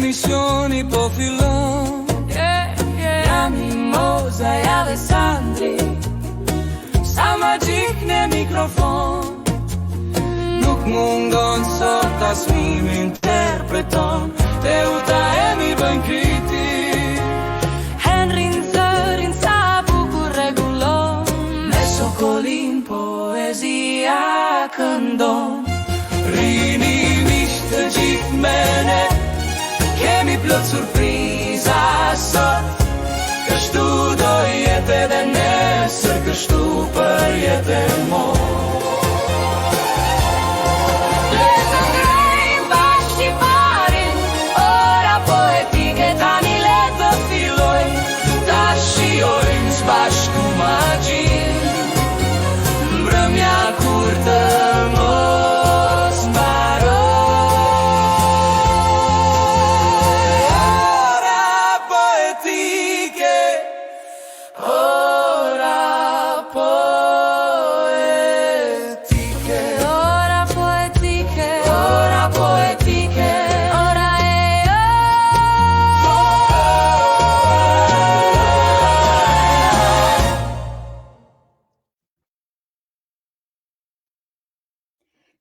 trasmissioni po fillon. Jam Mimoza e Alessandri, sa magjik në mikrofon. Nuk mungon sot tasmim interpreton, te uta e mi bën kritik. Henrin zërin sa bukur regulon, me shokolin poezia këndon. Rini mish të gjithë mene, kemi plot surpriza sot. Kështu do jetë edhe nesër, kështu për jetë e mor. Le të ngrejmë bashkë shqiparin, ora poetike tani le të fillojmë. Ta shijojmë s'bashku magjin, mbrëmja kur të mos mbaroj. Ora poetike, ora poetike, ora poetike, ora poetike, ora e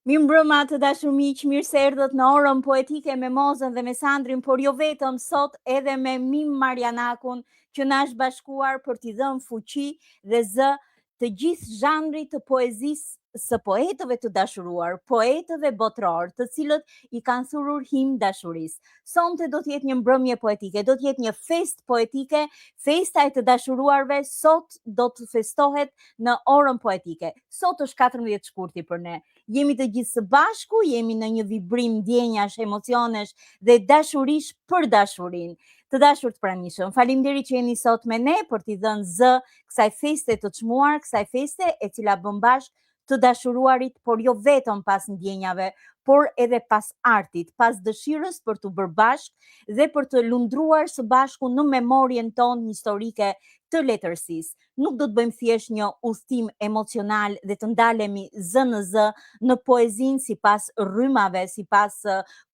Mirëmbrëma të dashur miq, mirë se erdhët në orën poetike me Mozën dhe me Sandrin, por jo vetëm, sot edhe me Mim Marianakun, që na është bashkuar për t'i dhënë fuqi dhe zë të gjithë zhanrit të poezisë së poetëve të dashuruar, poetëve botror, të cilët i kanë thurur him dashurisë. Sonte do të jetë një mbrëmje poetike, do të jetë një fest poetike, festa e të dashuruarve sot do të festohet në orën poetike. Sot është 14 shkurti për ne. Jemi të gjithë së bashku, jemi në një vibrim ndjenjash, emocionesh dhe dashurish për dashurinë. Të dashur të pranishëm, faleminderit që jeni sot me ne për t'i dhënë zë kësaj feste të çmuar, kësaj feste e cila bën bashkë të dashuruarit, por jo vetëm pas ndjenjave, por edhe pas artit, pas dëshirës për të bërë bashkë dhe për të lundruar së bashku në memorien tonë historike të letërsisë. Nuk do të bëjmë thjesht një udhtim emocional dhe të ndalemi zë në zë në poezinë sipas rrymave, sipas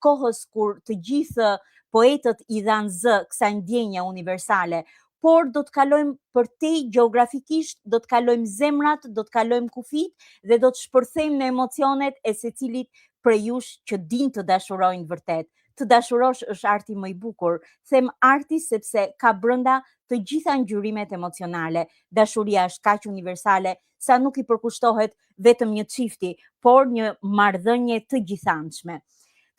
kohës kur të gjithë poetët i dhanë zë kësaj ndjenje universale, por do të kalojmë përtej gjeografikisht, do të kalojmë zemrat, do të kalojmë kufit dhe do të shpërthejmë në emocionet e secilit prej jush që din të dashurojnë vërtet. Të dashurosh është arti më i bukur. Them arti sepse ka brenda të gjitha ngjyrimet emocionale. Dashuria është kaq universale sa nuk i përkushtohet vetëm një çifti, por një marrëdhënie të gjithanshme.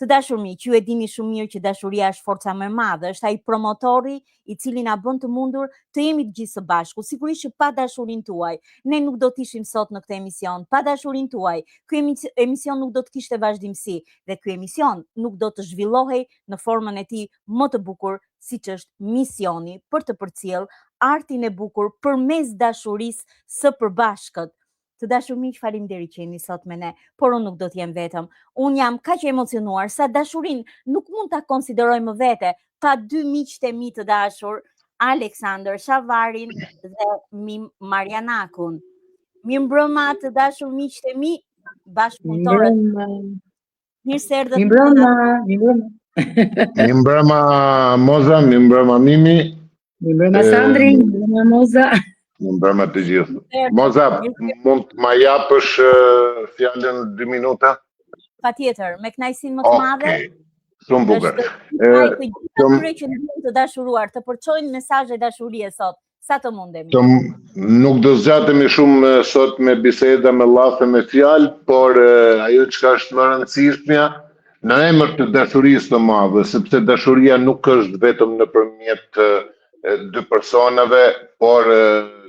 Të dashur miq, ju e dini shumë mirë që dashuria është forca më e madhe, është ai promotori i cili na bën të mundur të jemi të gjithë së bashku. Sigurisht që pa dashurinë tuaj, ne nuk do të ishim sot në këtë emision. Pa dashurinë tuaj, ky emision nuk do të kishte vazhdimsi dhe ky emision nuk do të zhvillohej në formën e tij më të bukur, siç është misioni për të përcjell artin e bukur përmes dashurisë së përbashkët. Të dashur miq, faleminderit që jeni sot me ne, por unë nuk do të jem vetëm. Unë jam kaq e emocionuar sa dashurinë nuk mund ta konsideroj më vete pa dy miqtë e mi të dashur, Aleksandër Shavarin dhe Mim Marianakun. Mirëmbrëma të dashur miqtë e mi, bashkëpunëtorët. Mirë se erdhët. Mirëmbrëma Moza, mirëmbrëma Mimi. Mirëmbrëma Sandri, mirëmbrëma Moza. Mirëmbrëma të gjithë. Moza, mund të ma japësh fjalën 2 minuta? Patjetër, me kënaqësinë më të madhe. Shumë bukur. Atyre që ndjen të dashuruar, të përçojnë mesazhe dashurie sot, sa të mundemi. Nuk do zgjatemi shumë sot me biseda, me llafe, me fjalë, por ajo çka është më rëndësishmja në emër të dashurisë të madhe, sepse dashuria nuk është vetëm nëpërmjet dy personave, por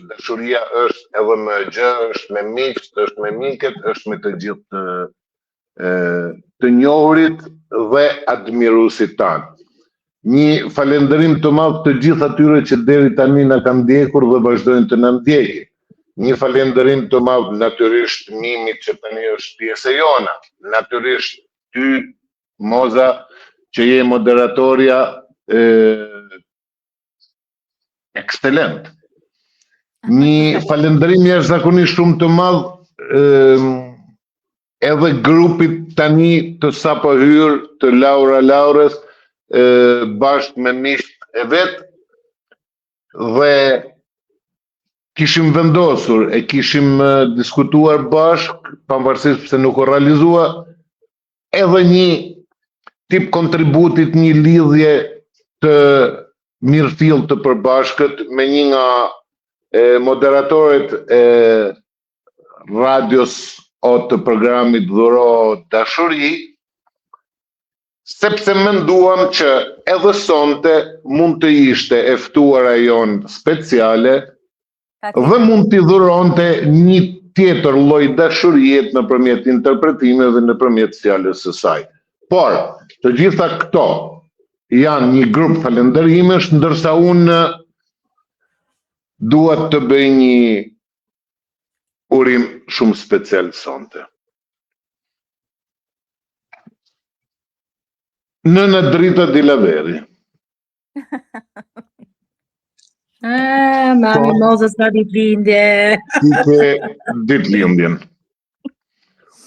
dashuria është edhe me gjë, është me miqt, është me miket, është me të gjithë të njohurit dhe admiruesit tanë. Një falënderim të madh të gjithë atyre që deri tani na kanë ndjekur dhe vazhdojnë të na ndjekin. Një falënderim të madh natyrisht Mimit që tani është pjesë e jona, natyrisht ty Moza që je moderatorja ekscelent. Një falënderim jashtëzakonisht shumë të madh edhe grupit tani të sapo hyrë të Laurës, bashkë me miqt e vet dhe kishim vendosur e kishim diskutuar bashkë, pavarësisht pse nuk u realizua, edhe një tip kontributit, një lidhje të mirëfill të përbashkët me një nga moderatorët e radios o të programit Dhuro Dashuri, sepse menduam që edhe sonte mund të ishte e ftuara jonë speciale dhe mund t'i dhuronte një tjetër lloj dashurie nëpërmjet interpretimeve, nëpërmjet fjalës së saj. Por, të gjitha këto janë një grup falënderimesh, ndërsa unë duat të bëj një urim shumë special sonte. Nëna Drita Dilaveri. Mami Moza s'ka ditëlindje. Si ke ditëlindjen.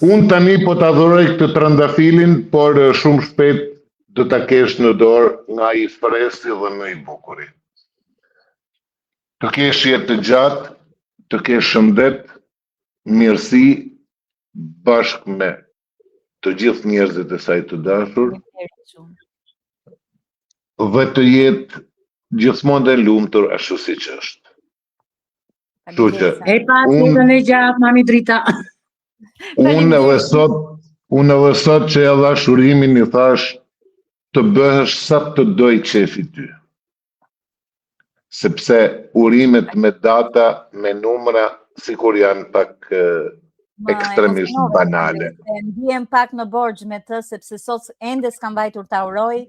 Unë tani po ta dhuroj këtë trëndafilin, por shumë shpejt do ta kesh në dorë nga i fresti dhe nga i bukuri. Të kesh jetë të gjatë, të kesh shëndet, mirësi, bashkë me të gjithë njerëzit e saj të dashur, dhe të jetë gjithmonë e lumtur ashtu siç është. Kështu që E pa jetën e gjatë, Mami Drita. unë edhe sot që e dhash urimin i thash të bëhesh sa të doj qefi ty. Sepse urimet me data, me numra, sikur janë pak ekstremisht banale. Ndihem pak në borxh me të, sepse sot ende s'kam mbajtur ta uroj.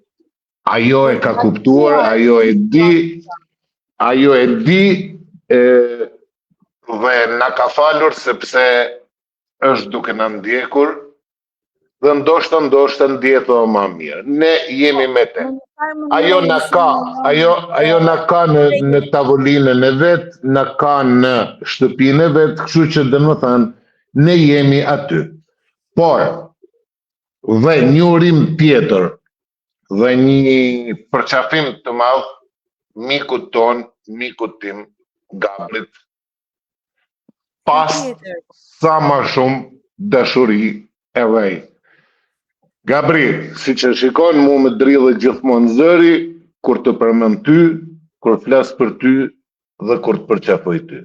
Ajo e ka kuptuar, ajo e di dhe na ka falur sepse është duke na ndjekur dhe ndoshta ndjehet edhe më mirë. Ne jemi me te. Ajo na ka në tavolinën e vet, na ka në shtëpinë e vet, kështu që domethënë ne jemi aty. Por dhe një urim tjetër dhe një përqafim të madh mikut ton, mikut tim, Gabrit, pas sa më shumë dashuri e vaj. Gabri, si që shikon mu me dridhe gjithmonë zëri, kur të përmend ty, kur flas për ty dhe kur të përqafoj ty.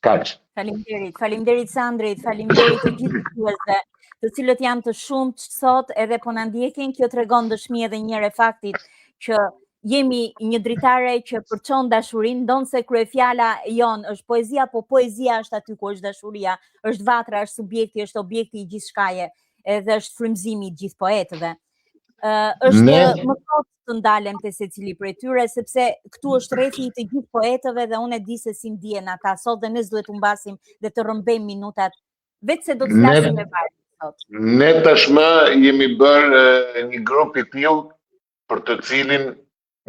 Kaq. Faleminderit Sandrit, faleminderit të gjithë njerëzve, të cilët janë të shumtë sot edhe po na ndjekin. Kjo tregon dëshmi edhe një herë faktit që jemi një dritare që përçon dashurinë, ndonse kryefjala jon është poezia, po poezia është aty ku është dashuria, është vatra, është subjekti, është objekti i gjithçkaje, edhe është frymëzimi i gjithë poetëve. Është më kot të ndalem te secili prej tyre, sepse këtu është rrethi i të gjithë poetëve dhe unë e di se si ndjen ata sot dhe ne duhet u mbasim dhe të rrëmbejmë minutat, vetë se do të flasim me varg sot. Ne tashmë jemi bërë një grup i tillë për të cilin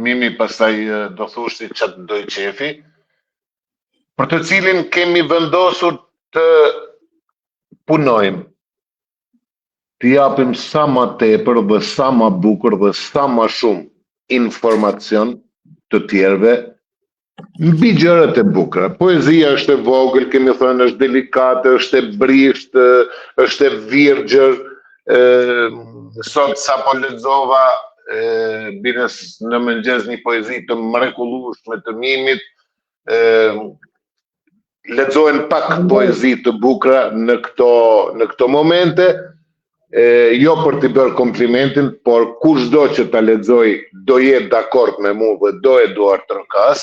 Mimi pastaj do thosh se çfarë do i qefi, për të cilin kemi vendosur të punojmë, të japim sa më tepër dhe sa më bukur dhe sa më shumë informacion të tjerëve mbi gjërat e bukura. Poezia është e vogël, kemi thënë, është delikate, është e brisht, është e virgjër. Sot sapo lexova bines në mëngjes një poezi të mrekullueshme të Mimit. Lexohen pak poezi të bukura në këto momente. Jo për t'i bërë komplimentin, por kushdo që ta lexoj do jetë dakord me mua dhe do e duar trokas.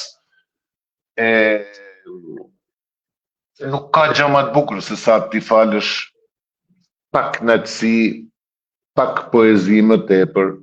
Nuk ka gjë më të bukur se sa t'i falësh pak natësi, pak poezi më tepër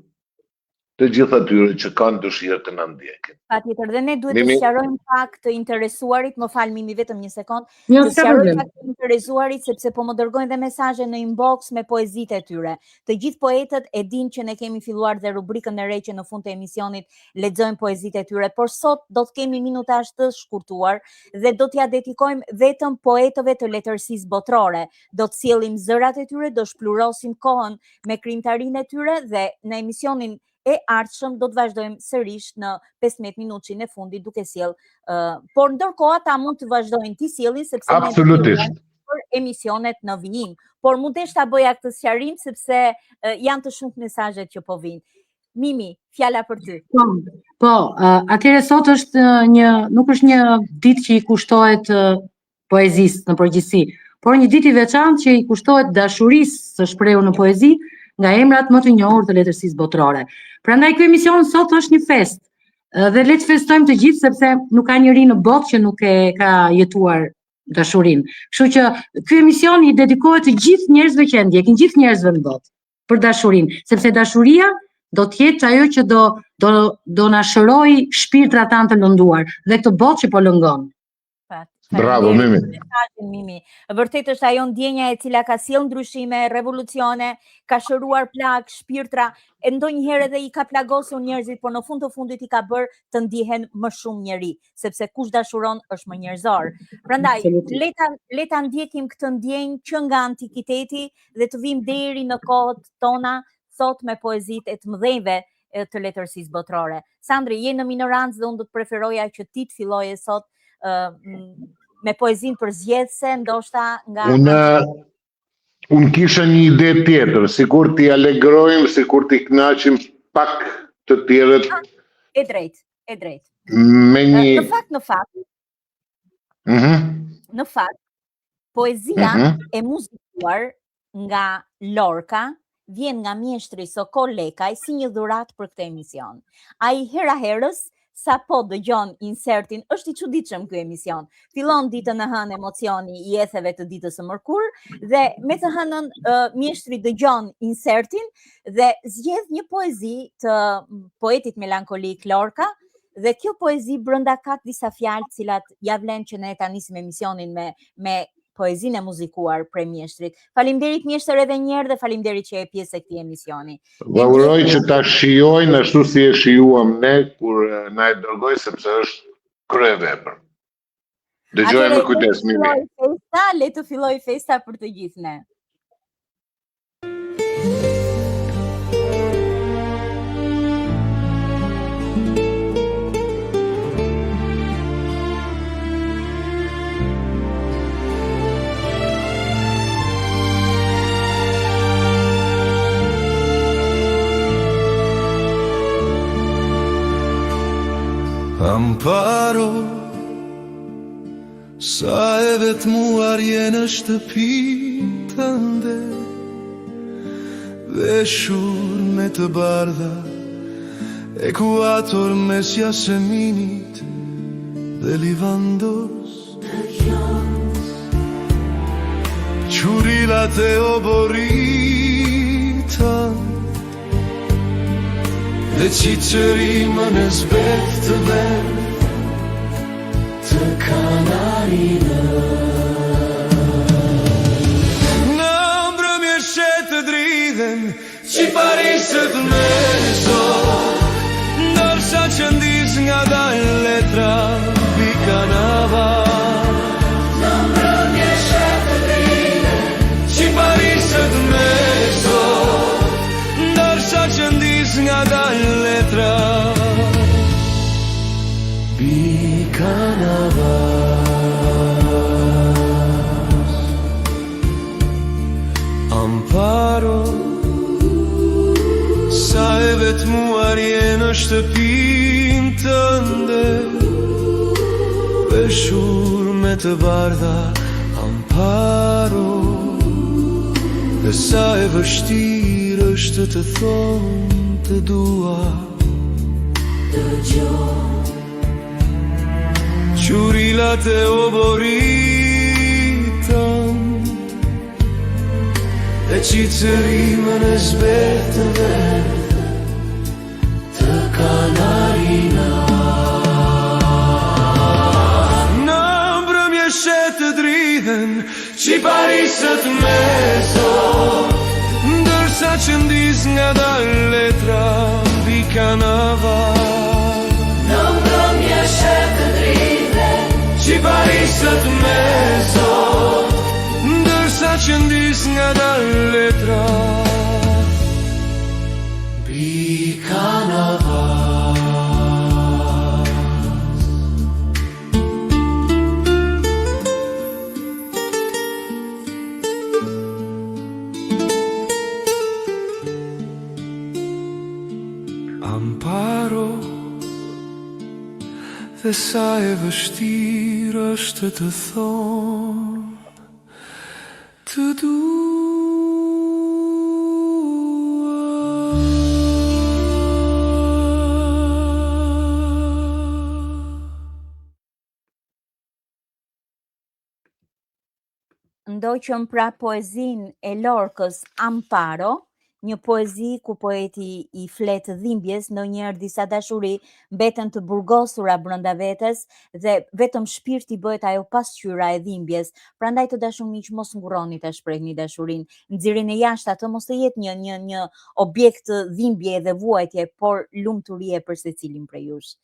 të gjithë atyre që kanë dëshirë të na ndjekin. Patjetër, dhe ne duhet të sqarojmë pak të interesuarit, më fal Mimi vetëm një sekond, të sqarojmë pak të interesuarit sepse po më dërgojnë dhe mesazhe në inbox me poezitë e tyre. Të gjithë poetët e dinë që ne kemi filluar dhe rubrikën e re që në fund të emisionit lexojmë poezitë e tyre, por sot do të kemi minutazh të shkurtuar dhe do t'ja dedikojmë vetëm poetëve të letërsisë botrore. Do të sjellim zërat e tyre, do shplurosim kohën me krijimtarinë e tyre dhe në emisionin e ardhshëm do të vazhdojmë sërish në 15 minutshin e fundit duke sjell, por ndërkohë ata mund të vazhdojnë të sjellin sepse absolutisht për emisionet në vijim, por mund të bëja këtë sqarim sepse janë të shumtë mesazhet që po vinë. Mimi, fjala për ty. Po, atëherë sot është nuk është një ditë që i kushtohet poezisë në përgjithësi, por një ditë i veçantë që i kushtohet dashurisë së shprehur në poezi nga emrat më të njohur të letërsisë botërore. Prandaj ky emision sot është një fest. Dhe le të festojmë të gjithë sepse nuk ka njeri në botë që nuk e ka jetuar dashurinë. Kështu që ky emision i dedikohet të gjithë njerëzve që e ndjekin, gjithë njerëzve në botë për dashurinë, sepse dashuria do të jetë ajo që do na shërojë shpirtrat tanë të lënduar dhe këtë botë që po lëngon. Bravo, Mimi. Mimi. Vërtet është ajo ndjenja e cila ka sjell ndryshime, revolucione, ka shëruar plagë, shpirtra, e ndonjëherë edhe i ka plagosur njerëzit, por në fund të fundit i ka bërë të ndihen më shumë njeri, sepse kush dashuron është më njerëzor. Prandaj, le ta ndjekim këtë ndjenjë që nga antikiteti dhe të vim deri në kohët tona sot me poezitë e të mëdhenjve të letërsisë botërore. Sandri, je në minorancë dhe unë do të preferoja që ti të filloje sot me poezinë përzgjedhëse, ndoshta nga Unë kisha një ide tjetër, sikur t'i alegrojmë, sikur t'i kënaqim pak të tjerët. E drejt. Me një Në fakt, poezia e muzikuar nga Lorca vjen nga mjeshtri Sokol Lekaj si një dhuratë për këtë emision. Ai hera herës sa po dëgjon insertin, është i çuditshëm ky emision. Fillon ditën e hënë emocioni i etheve të ditës së mërkurë dhe me të hënën mjeshtri dëgjon insertin dhe zgjedh një poezi të poetit melankolik Lorca dhe kjo poezi brenda ka disa fjalë të cilat ja vlen që ne ta nisim emisionin me poezinë e muzikuar prej mjeshtrit. Faleminderit mjeshtër edhe një herë dhe faleminderit që je pjesë e këtij emisioni. Uroj që ta shijojnë ashtu si e shijuam ne kur na e dërgoi sepse është kryevepër. Dëgjojmë me kujdes Mimi. Le të filloj festa për të gjithë ne. Amparo, sa e vetmuar je në shtëpi tënde, veshur me të bardha, ekuator mes jaseminit dhe livandos. Qurilat e oboritan dhe qicërimën e zbet të bërë të kanarinë. Në mbrëmje shetë dridhen qiparisët me zor, ndërsa që ndis nga dalë letra pikanava. Në mbrëmje shetë dridhen qiparisët me zor, ndërsa që ndis nga dalë letra pikanava. Amparo, sa e vetmuar je në shtëpinë tënde, veshur me të bardha. Amparo, dhe sa e vështirë është të thonë të dua. Qurilat e oboritën e qicërimën e zbet të verdhe të kanarina. Në mbrëmje shetë dridhen qiparisët me zor, ndërsa që ndis nga dalë letra pikanava. Në mbrëmje shetë dridhen qiparisët me zor, ndërsa që ndis nga dalë letra pikanava. Dhe sa e vështirë është të thonë të Ndoqëm pra poezin e Lorkës Amparo, një poezi ku poeti i flet dhimbjes, ndonjëherë disa dashuri mbeten të burgosura brenda vetes dhe vetëm shpirti bëhet ajo pasqyra e dhimbjes. Prandaj të dashur miq, mos ngurroni ta shprehni dashurinë, nxirrini jashtë atë, mos të jetë një objekt dhimbje dhe vuajtje, por lumturie për secilin prej jush.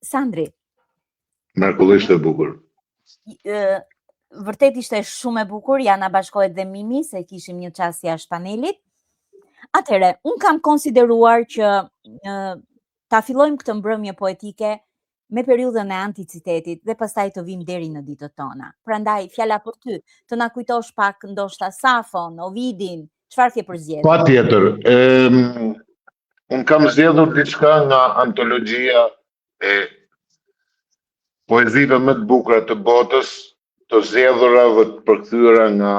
Sandri. Mrekullisht e bukur. Vërtet ishte shumë e bukur, ja na bashkohet dhe Mimi se kishim një çast jashtë panelit. Atëherë, un kam konsideruar që ta fillojmë këtë mbrëmje poetike me periudhën e anticitetit dhe pastaj të vim deri në ditët tona. Prandaj fjala për ty, të na kujtosh pak ndoshta Safon, Ovidin, çfarë ke përzgjedhur? Patjetër. Un kam zgjedhur diçka nga antologjia e poezive më të bukura të botës, të zgjedhura dhe të përkthyera nga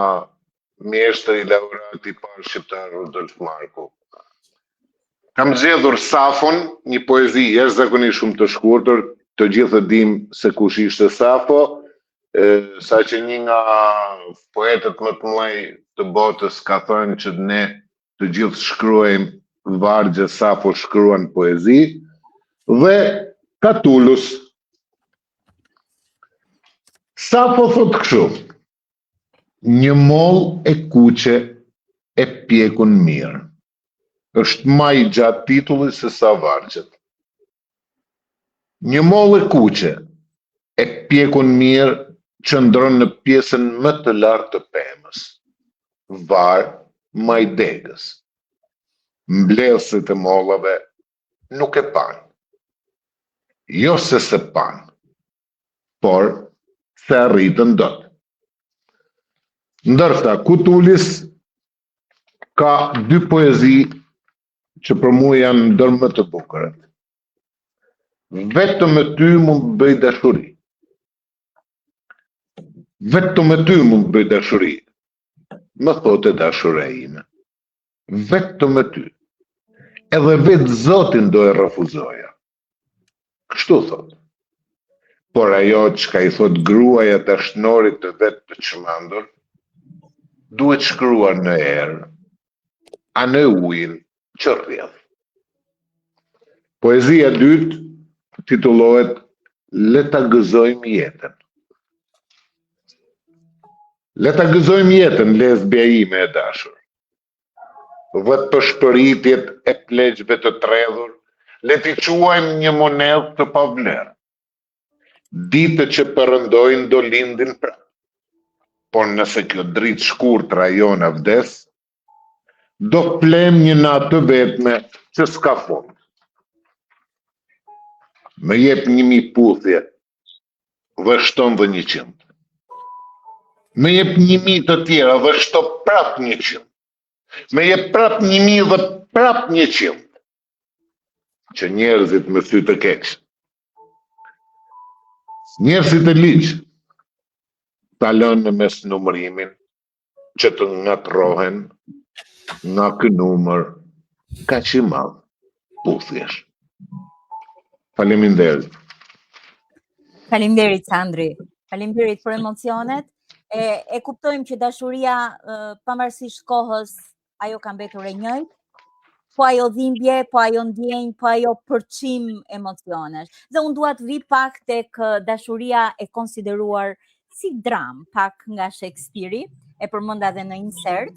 mjeshtri laureati i parë shqiptar Rudolf Marku. Kam zgjedhur Safon, një poezi jashtëzakonisht shumë të shkurtër, të gjithë dim se kush ishte Safo, saqë një nga poetët më të mëdhenj të botës ka thënë që ne të gjithë shkruajmë vargje, Safo shkruan poezi, dhe Catullus. Safo thot kështu: një moll e kuqe e pjekun mirë. Është më i gjatë titulli se sa vargjet. Një moll e kuqe e pjekun mirë qëndron në pjesën më të lartë të pemës. Var më i degës. Mbledhësit e mollave nuk e pan. Jo se se pan, por se arritën dot. Ndërsa Kutullis ka dy poezi që për mua janë ndër më të bukurat. Vetëm me ty mund bëj dashuri. Vetëm me ty mund bëj dashuri. Më thotë dashura ime. Vetëm me ty. Edhe vetë Zotin do e refuzoja. Kështu thotë. Por ajo çka i thot gruaja dashnorit të vetë të çmendur, duhet shkruar në erë, a në ujin që rrjedh. Poezia dytë titullohet Le ta gëzojmë jetën. Le ta gëzojmë jetën, lesbia ime e dashur. Vët për shpëritjet e pleqve të tredhur, le t'i quajmë një monedhë të pavlerë. Ditë që përëndojnë do lindin prapë. Por nëse kjo dritë shkurtra jona vdes, do flem një natë të vetme që s'ka fund. Më jep 1000 puthje, dhe shton dhe 100. Më jep 1000 të tjera dhe shto prap 100. Më jep prap 1000 dhe prap 100. Që njerëzit me sy të keq. Njerëzit e ligj ta lënë në mes numërimin që të ngatrohen nga ky numër kaq i madh puthjesh. Faleminderit. Faleminderit Sandri. Faleminderit për emocionet. E kuptojmë që dashuria pavarësisht kohës ajo ka mbetur e njëjtë. Po ajo dhimbje, po ajo ndjenjë, po ajo përçim emocionesh. Dhe unë dua të vi pak tek dashuria e konsideruar si dram, pak nga Shakespeare-i, e përmenda edhe në insert.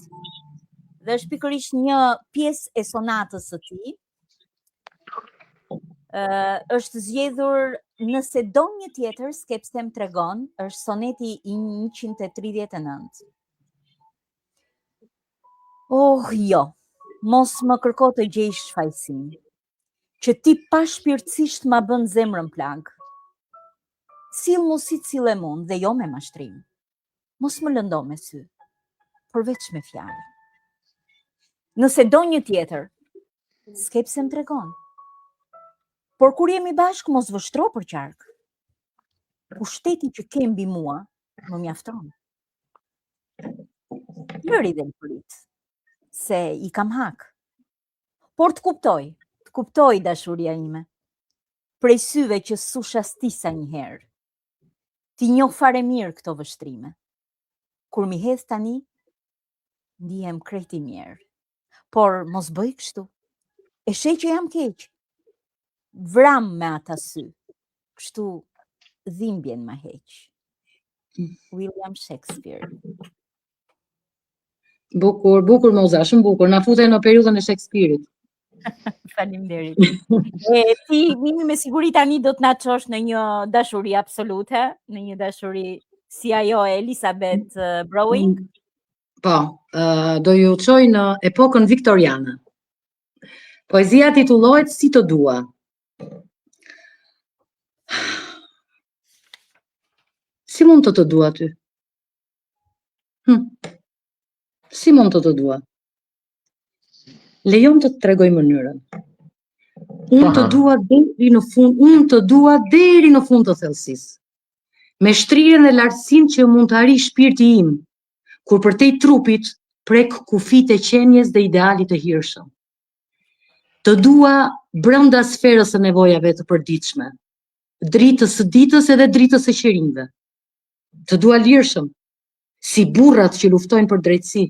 Dhe është pikërisht një pjesë e sonatës së tij. Është zgjedhur Nëse do një tjetër skepse më tregon, është soneti i 139. Oh, jo. Mos më kërko të gjej shfaqësim, që ti pa shpirtësisht ma bën zemrën plag. Sill mu si cille mund dhe jo me mashtrim. Mos më lëndo me sy, por veç me fjalë. Nëse do një tjetër, skepse më tregon. Por kur jemi bashkë, mos vështro për qark. Pushteti që ke mbi mua, më mjafton. Lëri dhe lëpërit, se i kam hak. Por të kuptoj dashuria ime, prej syve që su shastisa njëherë. Ti njoh fare mirë këto vështrime. Kur mi hedh tani, ndihem krejt i mirë. Por mos bëj kështu. E sheh që jam keq. Vram me ata sy. Kështu dhimbjen ma heq. William Shakespeare. Bukur, bukur Moza, shumë bukur. Na fute në periudhën e Shakespeare-it. Faleminderit. Ti Mimi me siguri tani do të na çosh në një dashuri absolute, në një dashuri si ajo e Elizabeth Browning. Po, do ju çoj në epokën viktoriane. Poezia titullohet Si të dua. Si mund të dua ty? Si mund të dua? Lejon të të tregoj mënyrën. Unë të dua deri në fund të thellësisë. Me shtrirjen dhe lartësinë që mund të arrijë shpirti im, kur përtej trupit prek kufit e qenjes dhe idealit të hirshëm. Të dua brenda sferës së nevojave të përditshme, dritës së ditës edhe dritës së qerimve. Të dua lirshëm, si burrat që luftojnë për drejtësi.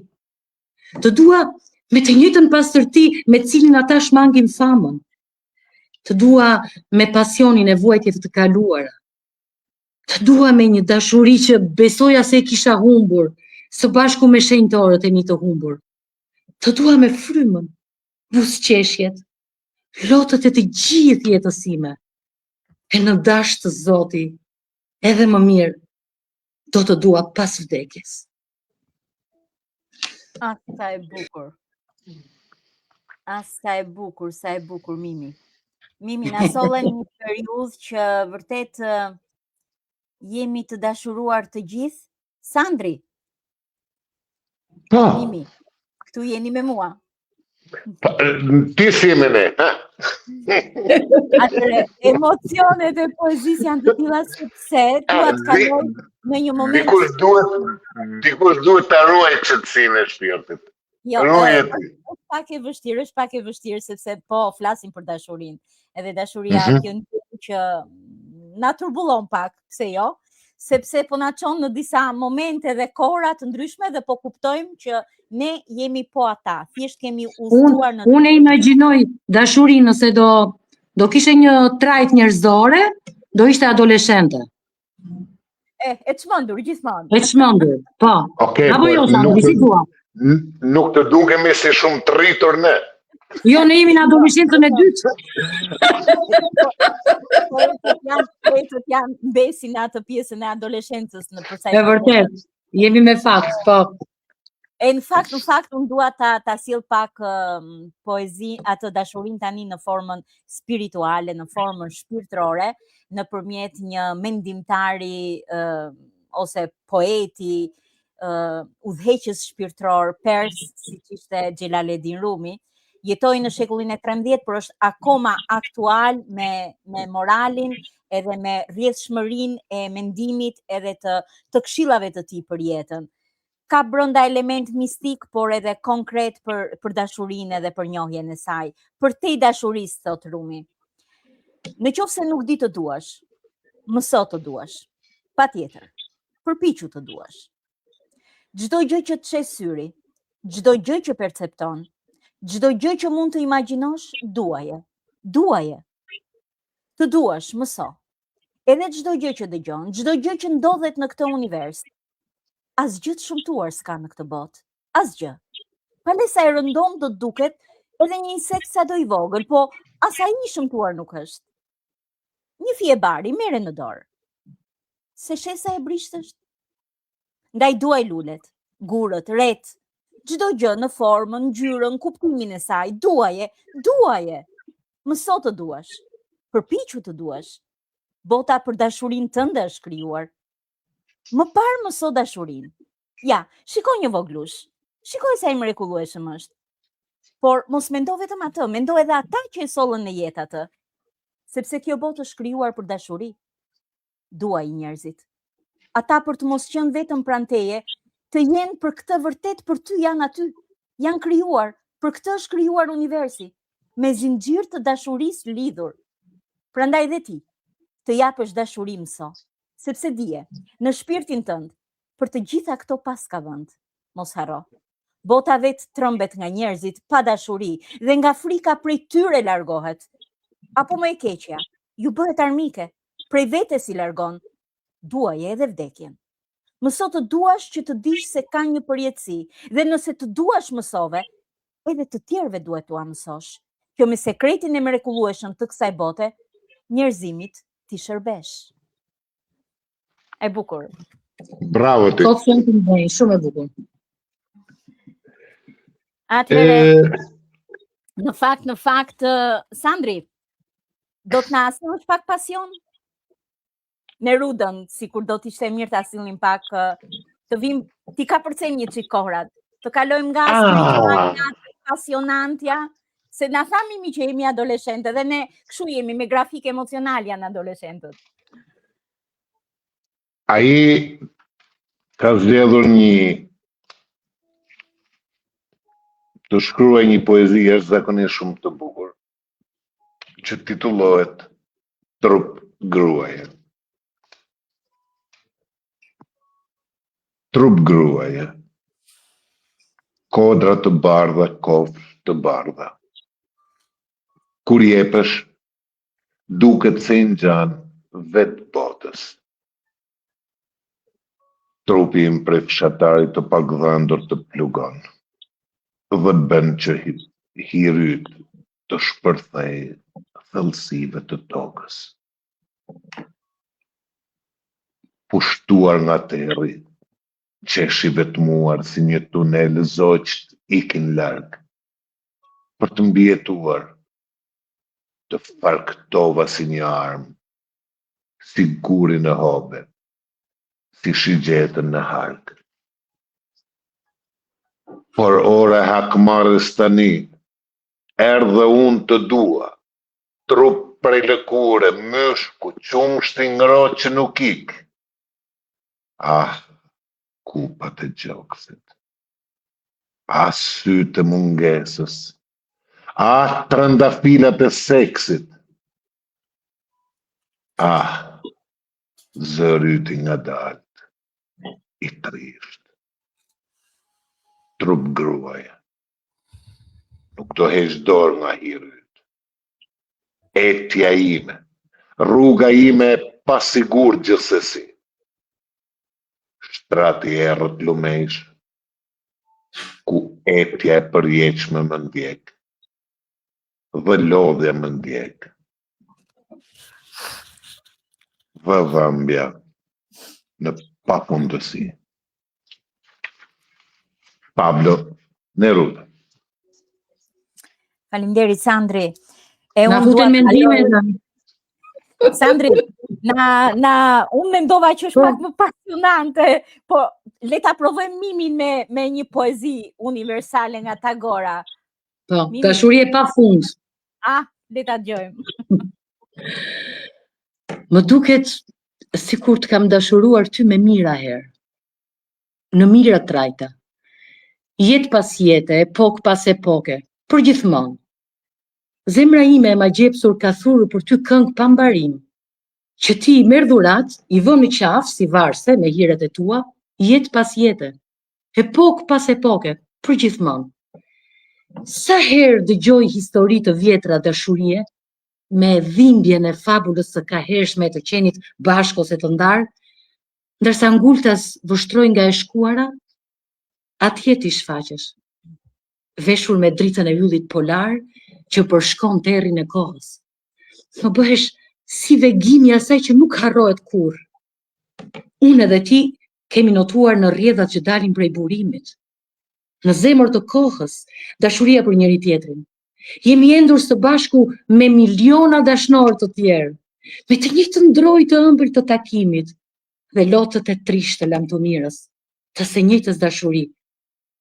Të dua me të njëjtën pastërti me cilin ata shmangin famën. Të dua me pasionin e vuajtjeve të kaluara. Të dua me një dashuri që besoja se e kisha humbur, së bashku me shenjtorët e mi të humbur. Të dua me frymën, buzëqeshjet, lotët e të gjithë jetës sime. E në dash të Zoti, edhe më mirë, do të dua pas vdekjes. Sa e bukur. Sa e bukur, Mimi. Mimi, na sollen një periudhë që vërtet jemi të dashuruar të gjithë. Sandri. Po. Mimi, këtu jeni me mua. Ti si me ne, ha? Atëre, emocionet e poezisë janë të tilla sepse dua të kaloj në një moment. Dikush duhet ta ruaj qetësinë e shpirtit. Jo, Ruaj ti. është pak e vështirë sepse po flasim për dashurinë. Edhe dashuria kjo që na turbullon pak, pse jo? Sepse po na çon në disa momente dhe kohra të ndryshme dhe po kuptojmë që ne jemi po ata. Thjesht kemi udhëtuar në Unë imagjinoj dashurinë nëse do kishte një trajt njerëzore, do ishte adoleshente. E çmendur gjithmonë. E çmendur, po. Okej, Apo jo, Sandri, si thua? Nuk të dukemi si shumë të rritur ne. Jo, ne jemi në adoleshencën e dytë. Poetët janë mbesin atë pjesën e adoleshencës në përsa. E vërtet, jemi me fakt, po. E në fakt, unë dua ta sjell pak poezi, atë dashurinë tani në formën spirituale, në formën shpirtërore, nëpërmjet një mendimtari ose poeti, udhëheqës shpirtëror pers, siç ishte Xhelaleddin Rumi. Jetoi në shekullin e 13, por është akoma aktual me moralin edhe me rrjedhshmërinë e mendimit edhe të këshillave të tij për jetën. Ka brenda element mistik, por edhe konkret për dashurinë edhe për njohjen e saj. Për te dashurisë, thot Rumi. Në qoftë se nuk di të duash, mëso të duash. Patjetër. Përpiqu të duash. Çdo gjë që të çes syri, çdo gjë që percepton, çdo gjë që mund të imagjinosh, duaje. Duaje. Të duash, mëso. Edhe çdo gjë që dëgjon, çdo gjë që ndodhet në këtë univers. Asgjë të shëmtuar s'ka në këtë botë. Asgjë. Palesa e rëndom do të duket edhe një insekt sado i vogël, po as ai i shëmtuar nuk është. Një fije bari merre në dorë. Se shesa e brisht është. Ndaj duaj lulet, gurët, ret, çdo gjë në formën, ngjyrën, kuptimin e saj, duaje. Mëso të duash. Përpiqu të duash. Bota për dashurinë tënde është krijuar. Më parë mëso dashurinë. Ja, shikoj një voglush. Shikoj sa i mrekullueshëm është. Por mos mendo vetëm atë, mendo edhe ata që e sollën në jetë atë. sepse kjo botë është krijuar për dashuri. Duaj njerëzit. Ata për të mos qenë vetëm pranë teje, të jenë për këtë vërtet për ty janë aty. Janë krijuar, për këtë është krijuar universi, me zinxhir të dashurisë lidhur. Prandaj dhe ti, të japësh dashuri mëso, sepse dije, në shpirtin tënd, për të gjitha këto pas ka vend. Mos harro. Bota vetë trëmbet nga njerëzit pa dashuri dhe nga frika prej tyre largohet. Apo më e keqja, ju bëhet armike, prej vetes i largon, duaje edhe vdekjen. Mëso të duash që të dish se ka një përjetësi, dhe nëse të duash mësove, edhe të tjerëve duhet t'ua mësosh. Kjo me sekretin e mrekullueshëm të kësaj bote, njerëzimit t'i shërbesh. E bukur. Bravo ti. Po shumë e bukur. Atëherë, në fakt, Sandri, do të na asësh pak pasion? Në Rudën, sikur do t'ishte mirë ta sillnim pak, të vim, ti ka përcjell një çik kohrat, të kalojmë nga spiritualiteti pasionantja, se na thami mi që jemi adoleshentë dhe ne kështu jemi me grafik emocional janë adoleshentët. Ai ka zgjedhur të shkruaj një poezi jashtëzakonisht shumë të bukur, që titullohet Trup gruaje. Trup gruaje, kodra të bardha, kofsh të bardha. Kur jepësh, duket se i ngjan vetë botës. Trupi im prej fshatarit të pagdhandur të plugon, dhe bën që hiryt të shpërthej thellësive të tokës. Pushtuar nga terri, qeshi vetmuar si një tunel zoqt ikin larg, për të mbijetuar, të farktova si një armë, si gurin e hobe, si shigjetën në hark. Por ora hakmarrës tani, erdhe unë të dua, trup prej lëkure, myshku, qumshti ngrohtë që nuk ik. Ah, kupat e gjoksit. Ah, sytë e mungesës. Ah, trëndafilat e seksit. Ah, zëryti nga dalt, i trisht. Trup gruaja. Nuk do heq dorë nga hiryt. Etja ime, rruga ime e pasigur gjithsesi. Shtrati errët lumejsh, ku etja e përjeqme më ndjek, dhe lodhja më ndjek. Dhe dhëmbja në pafundësi. Pablo Neruda. Faleminderit Sandri. Na futen mendime. Sandri, unë mendova që është pak më pasionante, po le ta provojmë Mimin me një poezi universale nga Tagora. Po, dashurie pa fund. Le ta dëgjojmë. Më duket sikur të kam dashuruar ty me mira herë. Në mira trajta. Jetë pas jete, epok pas epoke, për gjithmonë. Zemra ime e ma gjepsur ka thurur për ty këngë pa mbarim, që ti i merr dhurat, i vën në qafë si varse me hiret e tua, jetë pas jete, epok pas epoke, për gjithmonë. Sa herë dëgjoj histori të vjetra dashurie, me dhimbjen e fabulës së kahershme të qenit bashkë ose të ndarë, ndërsa ngultas vështrojnë nga e shkuara, atje ti shfaqesh, veshur me dritën e yllit polar, që përshkon terrin e kohës. Më bëhesh si vegimi asaj që nuk harrohet kur. Unë edhe ti kemi notuar në rrjedhat që dalin prej burimit. Në zemër të kohës, dashuria për njëri tjetrin. Jemi endur së bashku me miliona dashnorë të tjerë, me të njëjtën ndrojë të ëmbël të takimit dhe lotët e trishtë të lamtumirës, të së njëjtës dashuri,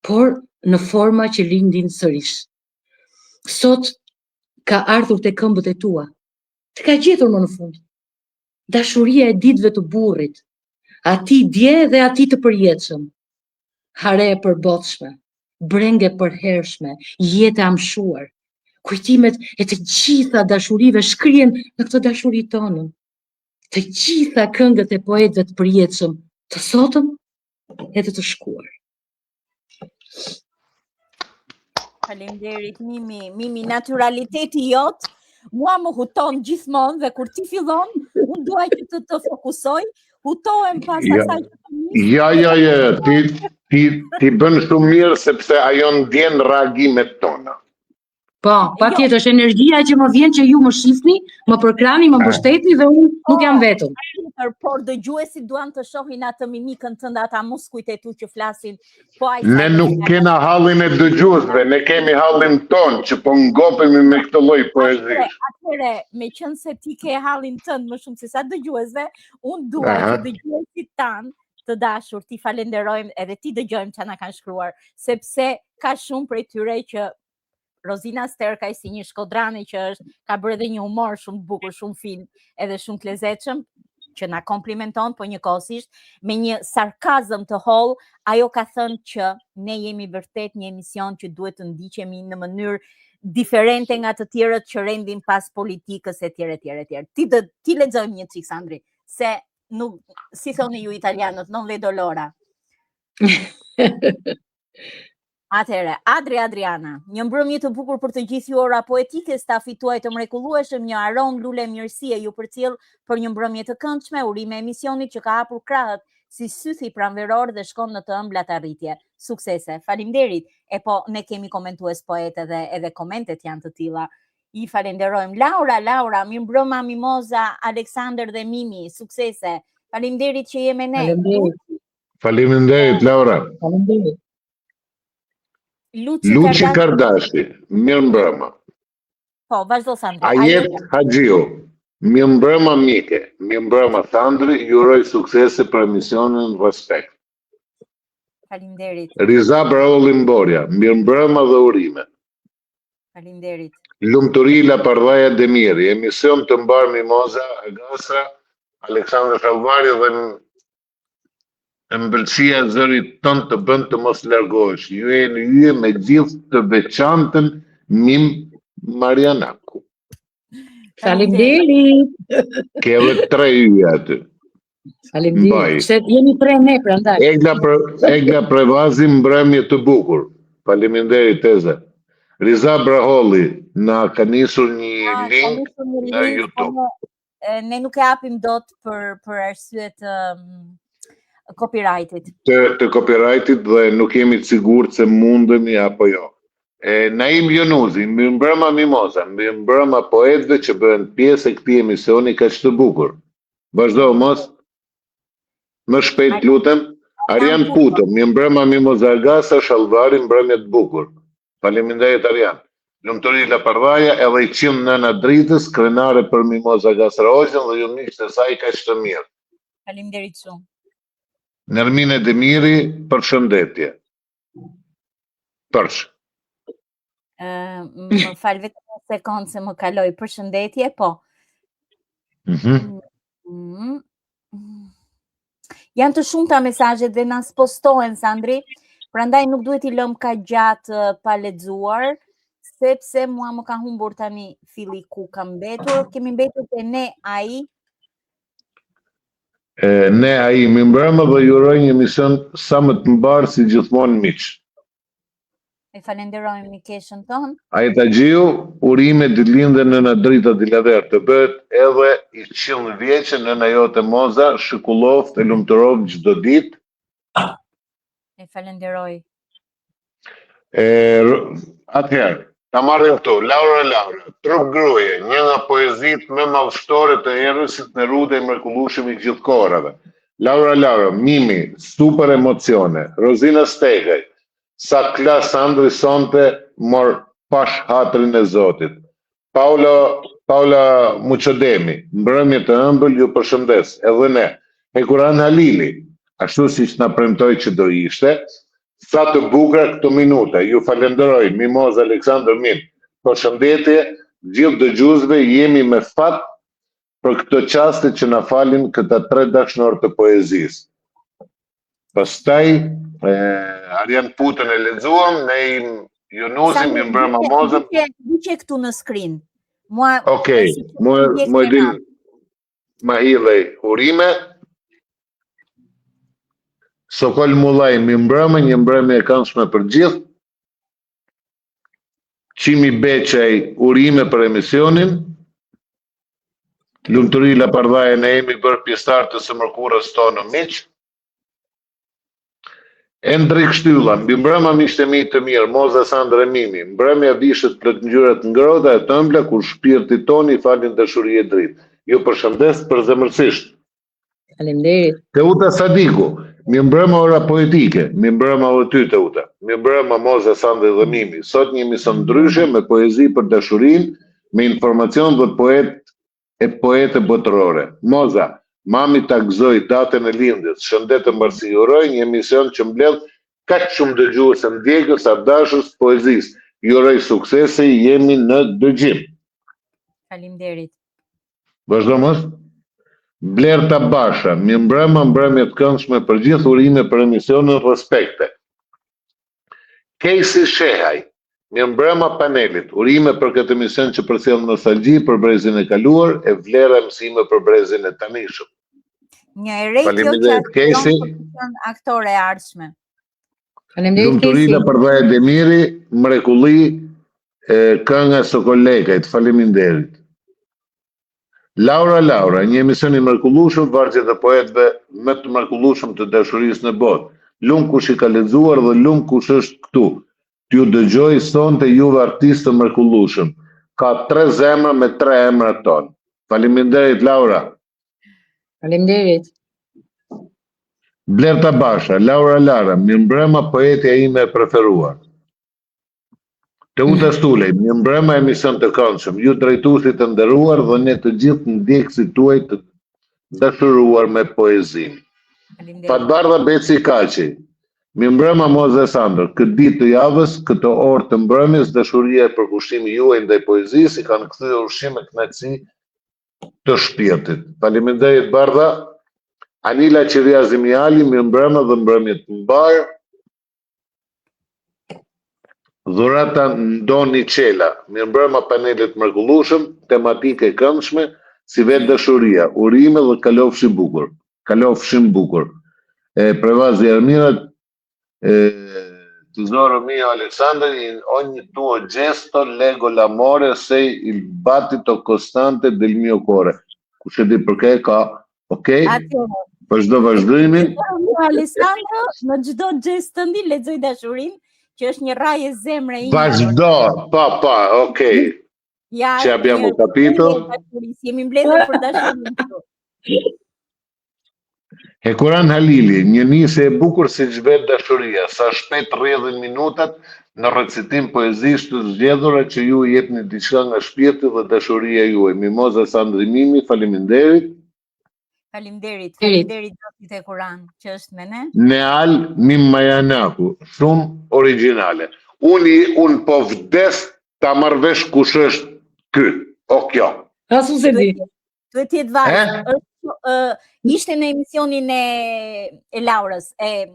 por në forma që lindin sërish. Sot ka ardhur te këmbët e tua, Të ka gjetur më në fund. Dashuria e ditëve të burrit, ati dje dhe ati të përjetshëm. Hare e përbotshme, brenge përhershme, jetë amshuar. Kujtimet e të gjitha dashurive shkrihen në këtë dashuri tonë. Të gjitha këngët e poetëve të përjetshëm, të sotëm edhe të shkuar. Faleminderit Mimi, naturaliteti jot mua më huton gjithmonë dhe kur ti fillon, unë dua që të fokusoj, hutohem pas asaj që të nis. Ti bën shumë mirë sepse ajo ndjen reagimet tona. Po, patjetër, është energjia që më vjen që ju më shihni, më përkrani, më mbështetni dhe unë nuk jam vetëm. Por dëgjuesit duan të shohin atë mimikën tënde, ata muskujt e tu që flasin. Ne nuk kena hallin e dëgjuesve, ne kemi hallin ton që po ngopemi me këtë lloj poezie. Atëre, meqense ti ke hallin tënd më shumë se sa dëgjuesve, unë dua që dëgjuesit tan të dashur ti falenderojmë edhe ti dëgjojmë çfarë na kanë shkruar, sepse ka shumë prej tyre që Rozina Sterkaj si një shkodrane që ka bërë edhe një humor shumë të bukur, shumë film, edhe shumë të lezetshëm, që na komplimenton, po njëkohësisht me një sarkazëm të holl, ajo ka thënë që ne jemi vërtet një emision që duhet të ndiqemi në mënyrë diferente nga të tjerët që rendin pas politikës etj. Ti lexojmë një çik Sandri, se nuk si thoni ju italianët, non vedo l'ora. Atëherë, Adriana, një mbrëmje të bukur për të gjithë ju ora poetike, stafi tuaj të mrekullueshëm, një aromë lule mirësie ju përcjell për një mbrëmje të këndshme, urime emisionit që ka hapur krahët si sythi pranveror dhe shkon në të ëmblat arritje. Suksese. Faleminderit. E po ne kemi komentues poetë edhe komentet janë të tilla. I falenderojmë. Laura, mirëmbrëma Mimoza, Aleksander dhe Mimi. Suksese. Faleminderit që je me ne. Faleminderit Laura. Faleminderit. Luci Kardashi, mirëmbrëma. Po, vazhdo Sandri. Ajet Haxhiu, mirëmbrëma Mike, mirëmbrëma Sandri, ju uroj suksese për emisionin Respekt. Faleminderit. Riza Braolli Mborja, mirëmbrëma dhe urime. Faleminderit. Lumturi La Pardhaja Demiri, emision të mbar Mimoza Agasra, Aleksandr Shalvari dhe ëmbëlsia e zërit tënd të bën të mos largohesh. Ju jeni ju me gjithë të veçantën Mim Marianaku. Faleminderit. Ke edhe 3 yje aty. Faleminderit. Se jemi 3 ne prandaj. Egla Prevazi, mbrëmje të bukur. Faleminderit Teza. Riza Braholli na ka nisur një link në YouTube. Ne nuk e hapim dot për arsye të copyrightit. Të copyrightit dhe nuk jemi të sigurt se mundemi apo jo. Naim Jonuzi, mirëmbrëma Mimoza, mirëmbrëma poetëve që bëhen pjesë e këtij emisioni kaq të bukur. Vazhdo mos. Më shpejt lutem. Arian Puto, mirëmbrëma Mimoza Agasa, Shalvari, mbrëmje të bukur. Faleminderit Arian. Lumturi La Pardhaja, edhe i qim nëna Dritës, krenare për Mimoza Agasa Rogjën dhe ju miqtë e saj kaq të mirë. Faleminderit shumë. Nermine Demiri, përshëndetje. Përsh. Më fal vetëm një sekondë se më kaloj përshëndetje, po. Janë të shumta mesazhet dhe na postohen Sandri, prandaj nuk duhet i lëm ka gjatë pa lexuar, sepse mua më ka humbur tani filli ku kam mbetur. Kemi mbetur te ne ai. Ne ai mirëmbrëma dhe ju uroj një emision sa më të mbar si gjithmonë miq. E falenderojmë mikeshën tonë. Ajet Haxhiu, urime ditëlindje nëna Drita Dilaver të bëhet edhe i 100 vjeçë nëna jote Moza, shikulloftë e lumturoft çdo ditë. E falenderoj. Atëherë, ta marrim këtu, Laura, Trup gruaje, një nga poezitë më madhështore të errësit Neruda i mrekullueshëm i gjithë kohërave. Laura, Mimi, super emocione. Rozina Stegaj, sa klas Andri sonte mor pash hatrin e Zotit. Paula Muçodemi, mbrëmje të ëmbël, ju përshëndes, edhe ne. Hekuran Halili, ashtu siç na premtoi që do ishte. Sa të bukura këto minuta, ju falenderoj, Mimoza Aleksandr Min. Përshëndetje, gjithë dëgjuesve, jemi me fat për këtë qaste që na falin këta 3 dashnor të poezisë. Pastaj Arjan Putën e lexuam, ne Junusin, mi mbrëma Mozën. Diqe këtu në skrin. Okej, më din ma hidhej urime. Sokol Mullaj, mi mbrëma, një mbrëmje e këndshme për gjithë. Qimi Beqaj, urime për emisionin. Lumturi Lapardhaja, ne jemi bërë pjesëtar të së mërkurës tonë miq. Endrik Shtylla, mbi mbrëma miqtë mi të mirë, Moza Sandra Mimi, mbrëmja vishët plot ngjyrat ngrohta e tëmbla kur shpirti toni falin dashuri e dritë. Ju përshëndes përzemërsisht. Faleminderit. Teuta Sadiku, mi mbrëma ora poetike, mi mbrëma o ty Teuta, mi mbrëma Moza Sandra dhe Mimi. Sot një emision ndryshe me poezi për dashurinë, me informacion dhe poete botërore. Moza, mami ta gëzoj datën e lindjes, shëndet të mbarsi uroj, një emision që mbledh kaq shumë dëgjues e ndjekës, ardashës, poezisë. Ju uroj suksese, jemi në dëgjim. Faleminderit. Vazhdo mos. Blerta Basha, mi mbrëma mbrëmje të këndshme për gjithë, urime për emisionin Respekte. Casey Shehaj, mi mbrëma panelit, urime për këtë emision që përcjell nostalgji për brezin e kaluar e vlera mësime për brezin e tanishëm. Një ere kjo që aktore e ardhshme. Faleminderit Lumturi Casey. Lapardhaja Demiri, mrekulli kënga së kolegajt, faleminderit. Laura, një emision i mrekullueshëm, vargjet e poetëve më të mrekullueshëm të dashurisë në botë. Lum kush i ka lexuar dhe lum kush është këtu. T'ju dëgjoj sonte juve artistë të mrekullueshëm. Ka 3 zemra me 3 emra tonë. Faleminderit Laura. Faleminderit. Blerta Basha, Laura Lara, mi mbrëma poetja ime e preferuar. Teuta Stulej, mi mbrëma emision të këndshëm, ju drejtuesit të nderuar dhe ne të gjithë ndjekësit tuaj të dashuruar me poezinë. Fatbardha Beci Kaçi, mi mbrëma Moza Sandër, këtë ditë të javës, këtë orë të mbrëmjes, dashuria e përkushtimit juaj ndaj poezisë i kanë kthyer ushqim me kënaqësi të shpirtit. Faleminderit Bardha. Anila Qiria Zimiali, mi mbrëma dhe mbrëmje të mbar. Dhurata Ndoni Qela, mi mbrëma panelit mrekullueshëm, tematike e këndshme, si vetë dashuria, urime dhe kalofshi bukur. Kalofshim bukur. Prevazi Ermirat, tesoro mio Alexander, in ogni tuo gesto leggo l'amore, sei il battito costante del mio cuore. Kush e di përke ka, okay? Vazhdojmë. Alessandro, në çdo gest të ndi lexoj dashurinë, që është një rraje zemre ime. Vazhdo, okay. Ja, Ci abbiamo capito. Jemi mbledhur për dashurinë. Hekuran Halili, një nisje e bukur si çvet dashuria, sa shpejt rrjedhin minutat në recitim poezisë të zgjedhura që ju i jepni diçka nga shpirti dhe dashuria juaj. Mimoza Sandri Mimi, faleminderit. Faleminderit Zotit e Kuran që është me ne. Neal Mimajanaku, shumë origjinale. Unë po vdes ta marr vesh kush është ky, o kjo. Asu se di. Duhet të jetë vajzë. Ishte në emisionin e Laurës, e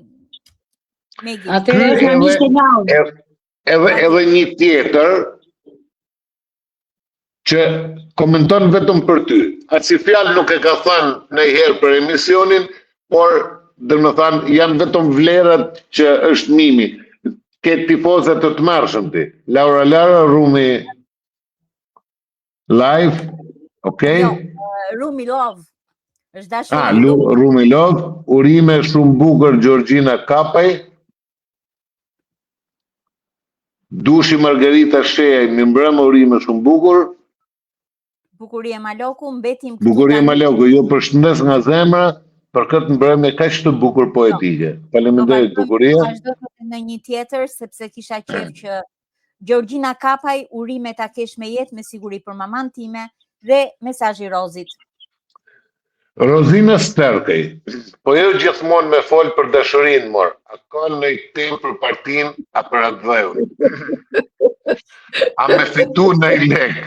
Megi. Atëherë është një ishte Laurë. Edhe një tjetër që komenton vetëm për ty. Atë si fjalë nuk e ka thënë ndonjëherë për emisionin, por domethënë janë vetëm vlerat që është Mimi. Ke tifozat të marrshëm ti. Laura Lara, Rumi Live, okay? Rumi Love. Është dashuri. Rumi Love, urime shumë bukur Gjorgjina Kapaj. Dushi Margarita Shehaj, mi mbrëma urime shumë bukur. Bukuria Maloku, mbetim. Bukuria Maloku, ju përshëndes nga zemra për këtë mbrëmje kaq të bukur poetike. Faleminderit Bukuria. Vazhdo në një tjetër sepse kisha qejf që Gjorgjina Kapaj, urime ta kesh me jetë, me siguri për maman time dhe mesazhi Rozit. Rozina Sterkej, po jo gjithmonë me fol për dashurinë, mor. A ka në i tem për partin, a për atë dheun? A me fitu në i lek?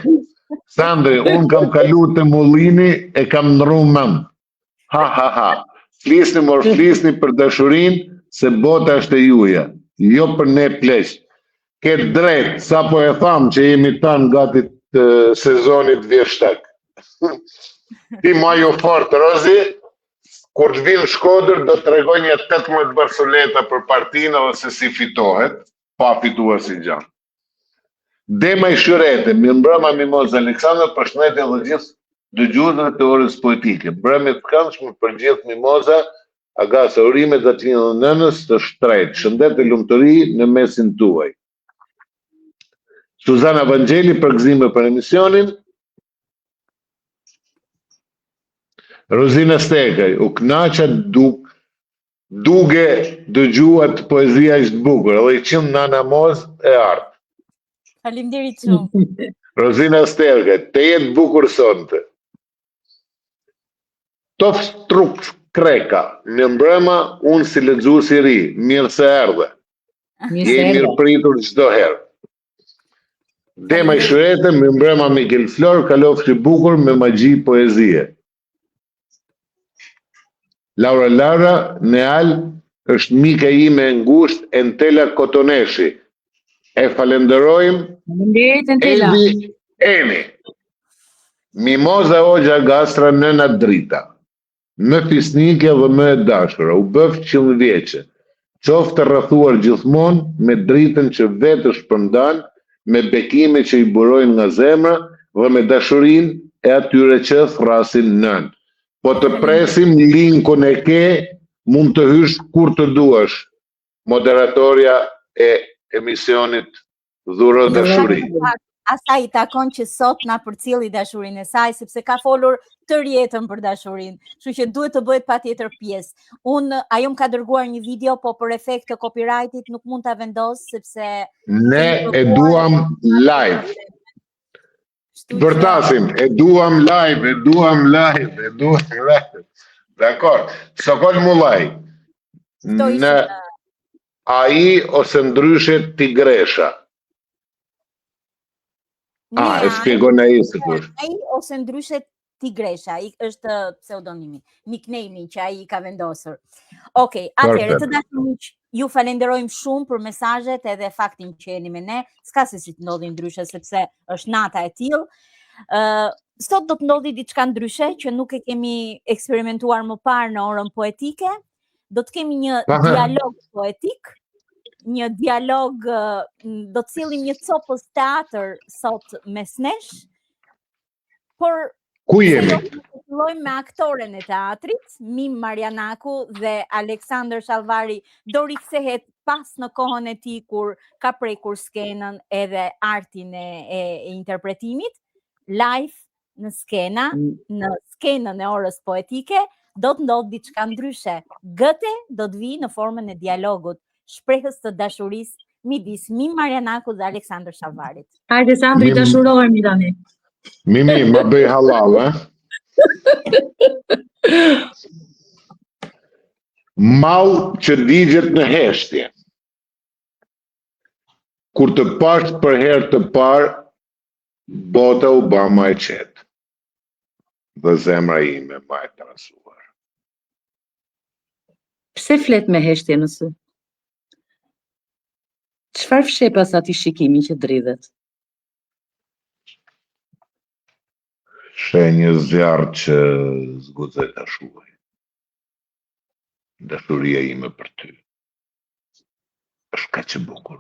Sandri, unë kam kalu të mullini e kam ndru mend. Ha, ha, ha. Flisni për dashurin, se bota është e juja. Jo për ne pleq. Ke drejt, sa po e tham që jemi tanë gati të sezonit vjeshtek. Ti ma jo fort, Rozi, kur të vinë Shkodër, do të regoj një 18 barsoleta për partinë ose si fitohet, pa fituar si gjanë. Dema i Shyrete, mirëmbrëma Mimoza Aleksandër, përshëndetje dhe gjithë dëgjuesve të orës poetike. Mbrëmje të këndshme për gjithë Mimoza, Agasa urimet dhe të një nënës të shtrejt. Shëndet e lumëtëri në mesin tuaj. Suzana Vangeli për gëzime për emisionin. Rozina Stekaj, u knaqa duke dëgjuat poezia ishtë bukur, edhe i qimë nana moz e artë. Faleminderit shumë. Rozina Stekaj, të jetë bukur sonte. Tof struk kreka, në mbrëma, unë si lexues i ri, mirë se erdhe. Je mirë pritur çdo herë. Dema i Shyrete, më mbrëma Mikel Flor, kalofshi bukur me magji poezie. Laura Neal është mika ime e ngushtë Entela Kotoneshi. E falenderojmë. Faleminderit Entela. Eni. Mimoza Hoxha Gastra nëna Drita. Më fisnike dhe më e dashura, u bëf 100 vjeçe. Qoftë rrethuar gjithmonë me dritën që vetë shpërndan, me bekime që i burojnë nga zemra dhe me dashurinë e atyre që thrasin nën. Po të presim linkun e ke, mund të hysh kur të duash. Moderatorja e emisionit dhuro dashuri. Asaj i takon që sot na përcjelli dashurinë e saj, sepse ka folur tër jetën për dashurinë. Kështu që duhet të bëhet patjetër pjesë. Ajo më ka dërguar një video, po për efekt të copyrightit nuk mund ta vendos sepse ne e duam live. Vërtasim, e duam live. Dakor. Sokol Mullaj. Në ai ose ndryshe Tigresha. E shpjegon ai sikur. Ai ose ndryshe Tigresha, është pseudonimi, nickname-i që ai ka vendosur. Okej, atëherë të dashur miq, ju falenderojmë shumë për mesazhet edhe faktin që jeni me ne. S'ka se si të ndodhi ndryshe sepse është nata e tillë. Sot do të ndodhi diçka ndryshe që nuk e kemi eksperimentuar më parë në orën poetike. Do të kemi një dialog poetik. Një dialog, do të sillim një copës teatr sot mes nesh, por ku jemi? Fillojmë me aktoren e teatrit, Mim Marianaku dhe Aleksandër Shalvari do rikthehet pas në kohën e tij kur ka prekur skenën edhe artin e interpretimit, live në skenën e orës poetike, do të ndodhë diçka ndryshe. Gëte do të vi në formën e dialogut, shprehës të dashurisë midis Mim Marianaku dhe Aleksandër Shalvarit. Hajde Sandri, dashurohemi tani. Mimi, më bëj halal, Mall që digjet në heshtje. Kur të pash për herë të parë, bota u ba ma e qetë. Dhe zemra ime ma e trasuar. Pse flet me heshtje në sy? Çfarë fshe pas atij shikimi që dridhet? Një zjarë që zgudzoj ta shuaj. Dashuria ime për ty është kaq e bukur.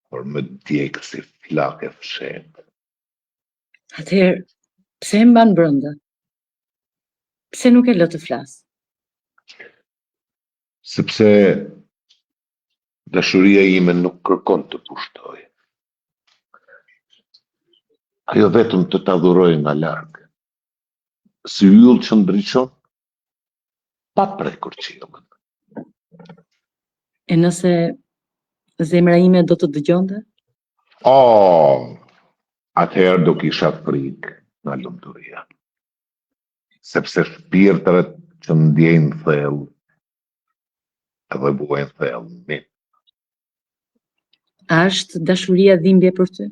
Por më djeg si flak e fshetë. Atëherë, pse e mban brenda? Pse nuk e lë të flas? Sepse dashuria ime nuk kërkon të pushtoj. Ajo vetëm të ta dhuroj nga larg. Si yll që ndriçon, pa prekur qiellin. E nëse zemra ime do të dëgjonte? Atëherë do kisha frikë nga lumturia. Sepse shpirtrat që ndjejnë thellë, edhe buajnë thellë mi. A është dashuria dhimbje për ty?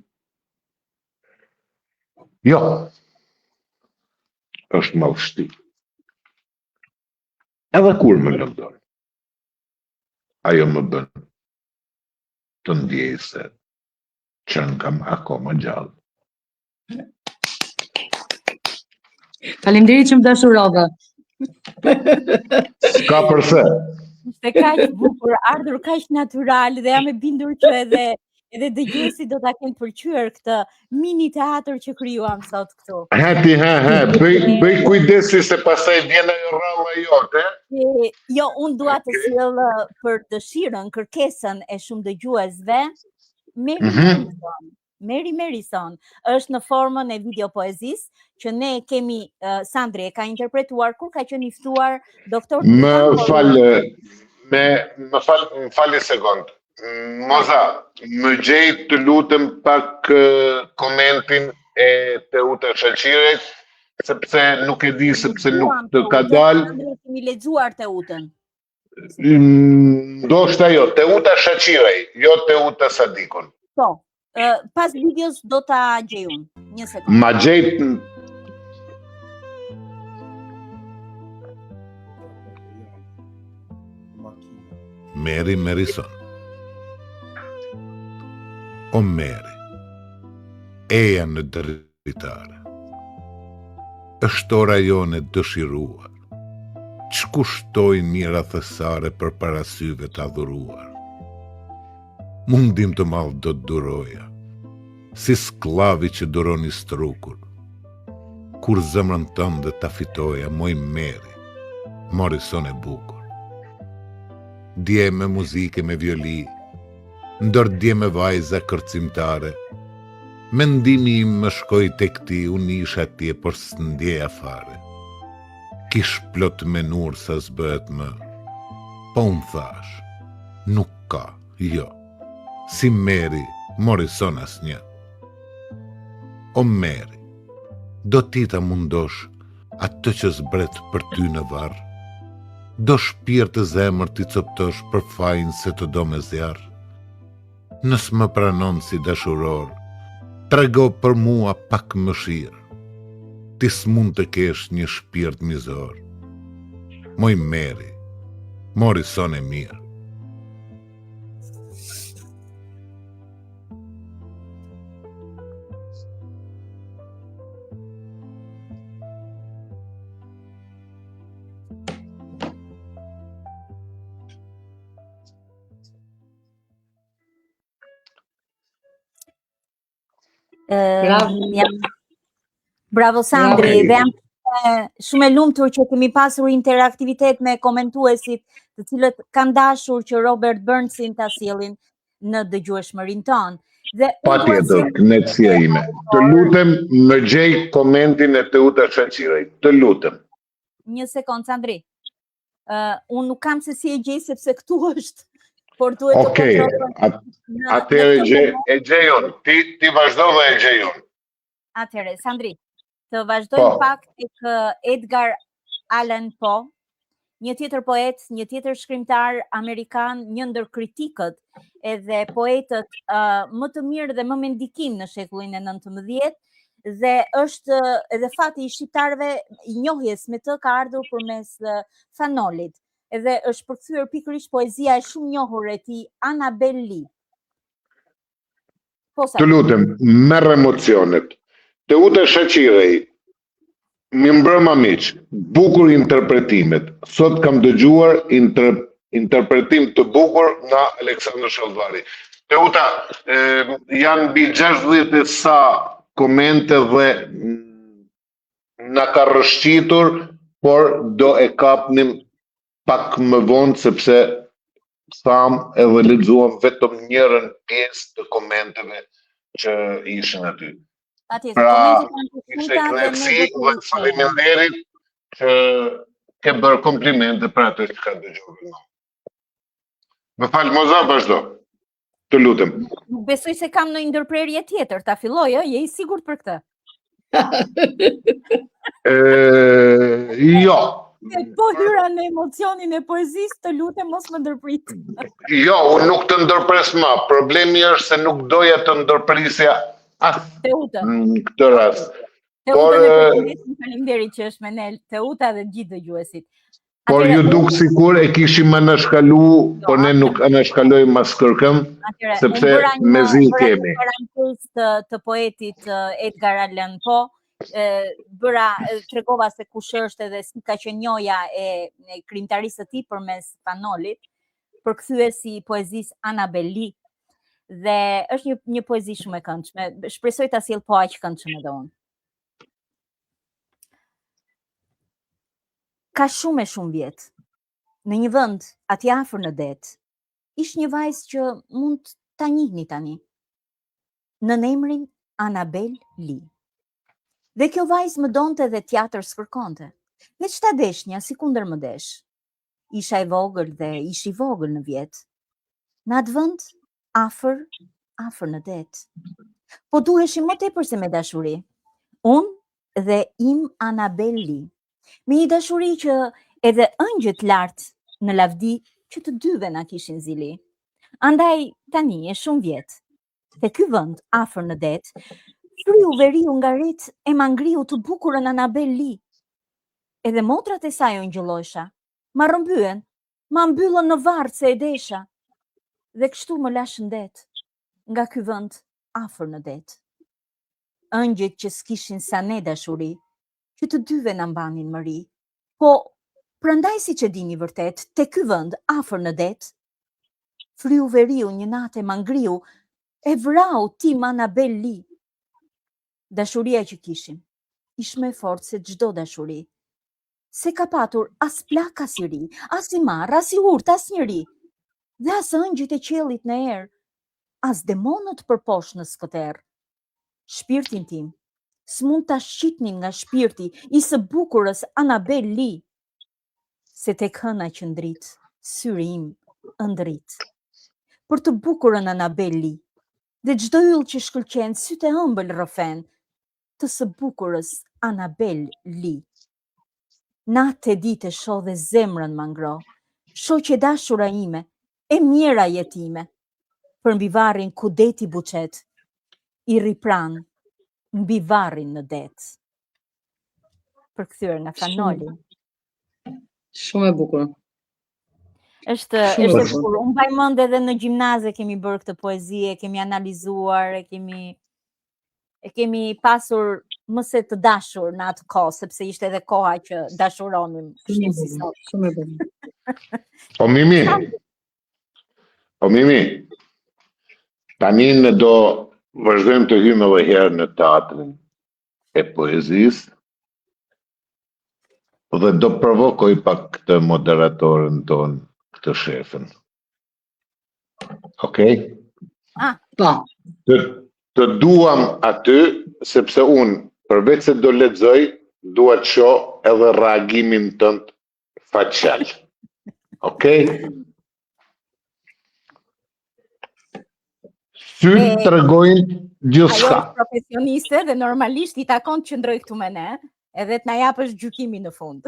Jo, është madhështi. Edhe kur më lëndon, ajo më bën të ndjej se qënë kam akoma gjallë. Faleminderit që më dashurove. S'ka përse. Ishte kaq bukur, ardhur kaq natyral dhe jam e bindur që edhe dëgjuesit do ta kenë pëlqyer këtë mini teatr që krijuam sot këtu. Bëj kujdesi se pastaj vjen ajo rralla jote. Jo, unë dua të sjell për dëshirën, kërkesën e shumë dëgjuesve, Mary Marison është në formën e video poezisë që ne kemi Sandri e ka interpretuar kur ka qenë i ftuar doktor. Më fal një sekond. Moza, më gjej të lutem pak komentin e Teuta Shaqiret, sepse nuk e di, sepse nuk të ka dalë. Sandri kemi lexuar Teutën. Ndoshta jo, Teuta Shaqirej, jo Teuta Sadikon. Po. Pas videos do ta gjej unë. Një sekond. Ma gjej. Mary Marison. O Mary, eja në dritare, është ora jone dëshiruar, që kushtojnë mira thesare për parasyve të adhuruar. Mundim të malë do të duroja, si sklavi që duroni strukur, kur zemrën tënde ta fitoja, moj Mary, Marison e bukur. Dje me muzike me violi, ndër dje me vajza kërcimtare, mendimi im më shkoj tek ti, unë isha atje, por s'ndjeja fare. Kish plot me nur sa s'bëhet më, po unë thash, nuk ka, jo, si Mary Marison asnjë. O Mary, do ti ta mundosh atë që zbret për ty në varr, do shpirt të zemër ti coptosh për fajin se të do me zjarë. Nës më pranon si dashuror, trego për mua pak mëshirë, ti s'mund të kesh një shpirt mizor. Moj Mary, Marison e mirë. Bravo Sandri, dhe jam shumë e lumtur që kemi pasur interaktivitet me komentuesit të cilët kanë dashur që Robert Burnsin ta sjellin në dëgjueshmërinë tonë. Patjetër, kënaqësia ime. Të lutem më gjej komentin e Teuta Shaqirej. Të lutem. Një sekond Sandri. Unë nuk kam se si e gjej sepse këtu është. Por duhet të kontrolloj. Atëherë e gjejon. Ti vazhdo dhe e gjejon. Atëherë, Sandri, të vazhdojmë pak tek Edgar Allan Poe, një tjetër poet, një tjetër shkrimtar amerikan, një ndër kritikët edhe poetët më të mirë dhe më me ndikim në shekullin e 19, dhe është edhe fati i shqiptarëve i njohjes me të ka ardhur përmes Thanolit. Edhe është përkthyer pikërisht poezia e shumë njohur e tij, Annabel Lee. Të lutem, merr emocionet. Teuta Shaqirej, mi mbrëma miq, bukur interpretimet. Sot kam dëgjuar interpretim të bukur nga Aleksandër Shallvari. Teuta, janë mbi 60 e sa komente dhe na ka rrëshqitur, por do e kapnim pak më vonë, sepse tham edhe lexuam vetëm njërën pjesë të komenteve që ishin aty. Pra, ishte kënaqësi dhe faleminderit që ke bërë komplimente për atë që ka dëgjuar. Më fal, Moza, vazhdo. Të lutem. Nuk besoj se kam në ndërprerje tjetër, ta filloj, je i sigurt për këtë? Jo. Po hyra në emocionin e poezisë, të lutem mos më ndërprit. Jo, unë nuk të ndërpres më. Problemi është se nuk doja të ndërprisja në këtë rast. Teuta dhe përshëndesim, faleminderit që është me ne, Teuta dhe gjithë dëgjuesit. Por ju duk sikur e kishim anashkalu, por ne nuk anashkalojmë as kërkëm, sepse mezi kemi. Të poetit Edgar Allan Poe, tregova se kush është edhe si ka qenë njoja e krijimtarisë së tij përmes Fanolit, përkthyesi i poezisë Annabel Lee, dhe është një poezi shumë e këndshme. Shpresoj ta sjell po aq këndshme edhe unë. Ka shumë vjet, në një vend aty afër në det, ishte një vajzë që mund ta njihni tani, në emrin Annabel Lee. Dhe kjo vajzë më donte dhe teatr s'kërkonte. Me çta deshnja, si kundër më desh. Isha i vogël dhe ish i vogël në vjet. Në atë vend, afër në det. Po duheshim më tepër se me dashuri. Unë dhe im Annabel Lee. Me një dashuri që edhe ëngjët lart në lavdi që të dyve na kishin zili. Andaj tani e shumë vjet. Te ky vend afër në det, fryu veriu nga rit e ma ngriu të bukurën Annabel Lee. Edhe motrat e saj u ngjëllojsha. Ma rrëmbyen, ma mbyllën në varr se e desha. Dhe kështu më lash në det, nga ky vend afër në det. Ëngjët që s'kishin sa ne dashuri, që të dyve na mbanin mëri. Po, prandaj siç e dini vërtet, te ky vend afër në det, fryu veriu një natë ma ngriu, e vrau tim Annabel Lee. Dashuria që kishim, ish më e fortë se çdo dashuri. Se ka patur as plak as i ri, as i marr, as i urt, as njëri. Dhe as ëngjët e qiellit në erë, as demonët përposh në skëter. Shpirtin tim, s'mund ta shqitnin nga shpirti i së bukurës Annabel Lee, se tek hëna që ndrit, syri im ëndrit. Për të bukurën Annabel Lee, dhe çdo yll që shkëlqen sytë e ëmbël rrëfen, të së bukurës Annabel Lee. Natë e ditë e shoh dhe zemrën ma ngro, shoh që dashura ime, e mjera jetime, për mbi varrin ku deti buqet, i ripran mbi varrin në det. Përkthyer nga Fanoli. Shumë e bukur. Është bukur. Unë mbaj mend edhe në gjimnaze kemi bërë këtë poezi, e kemi analizuar, e kemi pasur më se të dashur në atë kohë, sepse ishte edhe koha që dashuronim. Shumë e bukur. Po Mimi, tani ne do vazhdojmë të hymë edhe herë në teatrin e poezisë, dhe do provokoj pak këtë moderatorën tonë, këtë shefën. Okej? Po. Të duam aty, sepse unë, përveç se do lexoj, dua të shoh edhe reagimin tënd faqal. Okej? Sytë tregojnë gjithçka. Ajo është profesioniste dhe normalisht i takon të qëndroj këtu me ne, edhe të na japësh gjykimin në fund.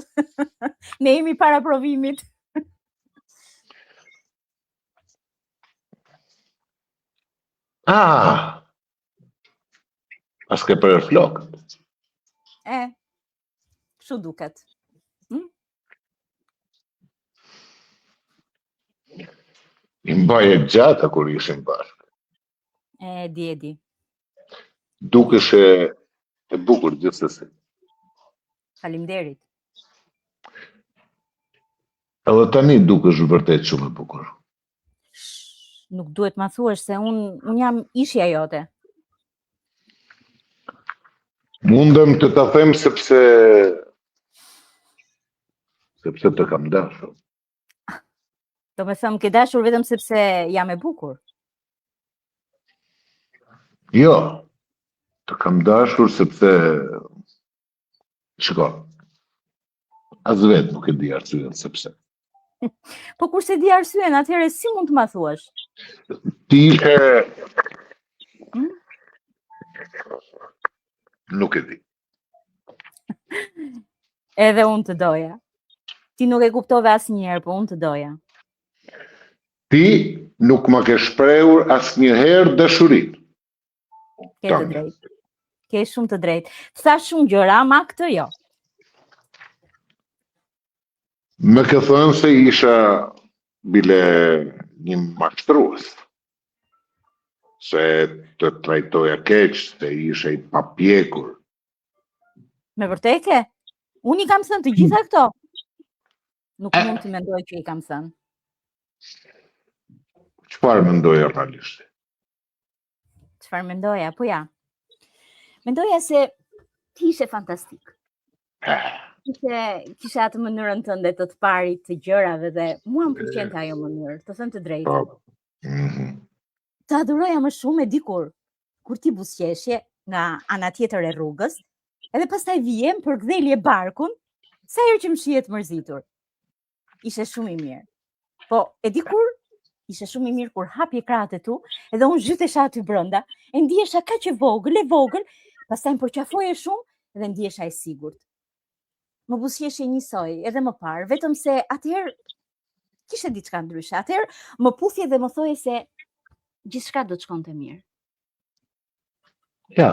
Ne jemi para provimit. As ke për flok. Kështu duket. I mbaje gjata kur ishim bashkë. Di. Dukesh e bukur gjithsesi. Faleminderit. Edhe tani dukesh vërtet shumë e bukur. Nuk duhet ma thuash se unë jam ishja jote. Mundem të ta them sepse të kam dashur. Do me thëmë ke dashur vetëm sepse jam e bukur. Jo, të kam dashur sepse shiko, as vetë nuk e di arsyen sepse. Po kurse di arsyen, atëherë si mund të ma thuash? Ti nuk e di. Edhe unë të doja. Ti nuk e kuptove asnjëherë, po unë të doja. Ti nuk ma ke shprehur asnjëherë dashurinë. Ke ke shumë të drejtë. Tha shumë gjëra, ama këtë jo. Me ke thënë se isha bile një mashtrues, se të trajtoja keq, se isha i papjekur. Me vërtete? Unë i kam thënë të gjitha këto. Nuk mund të mendoj që i kam thënë. Çfarë mendoja realisht? Çfarë mendoja? Po ja. Mendoja se ti ishe fantastik. Kishe atë mënyrën tënde të parit të gjërave dhe mua më pëlqente ajo mënyrë, të thënë të drejtën. Të aduroja më shumë e dikur, kur ti buzëqeshje nga ana tjetër e rrugës, edhe pastaj vijem për gdhelje barkun, sa herë që më shihet mërzitur. Ishe shumë i mirë. Po, e dikur, ishe shumë i mirë kur hapje krahët e tu, edhe unë zhytesha aty brenda, e ndihesha kaq e vogël, pastaj më përqafoje shumë dhe ndihesha e sigurt. Më buzëqeshje njësoj, edhe më parë, vetëm se atëherë kishe diçka ndryshe. Atëherë më puthje dhe më thoje se gjithçka do të shkonte mirë. Ja.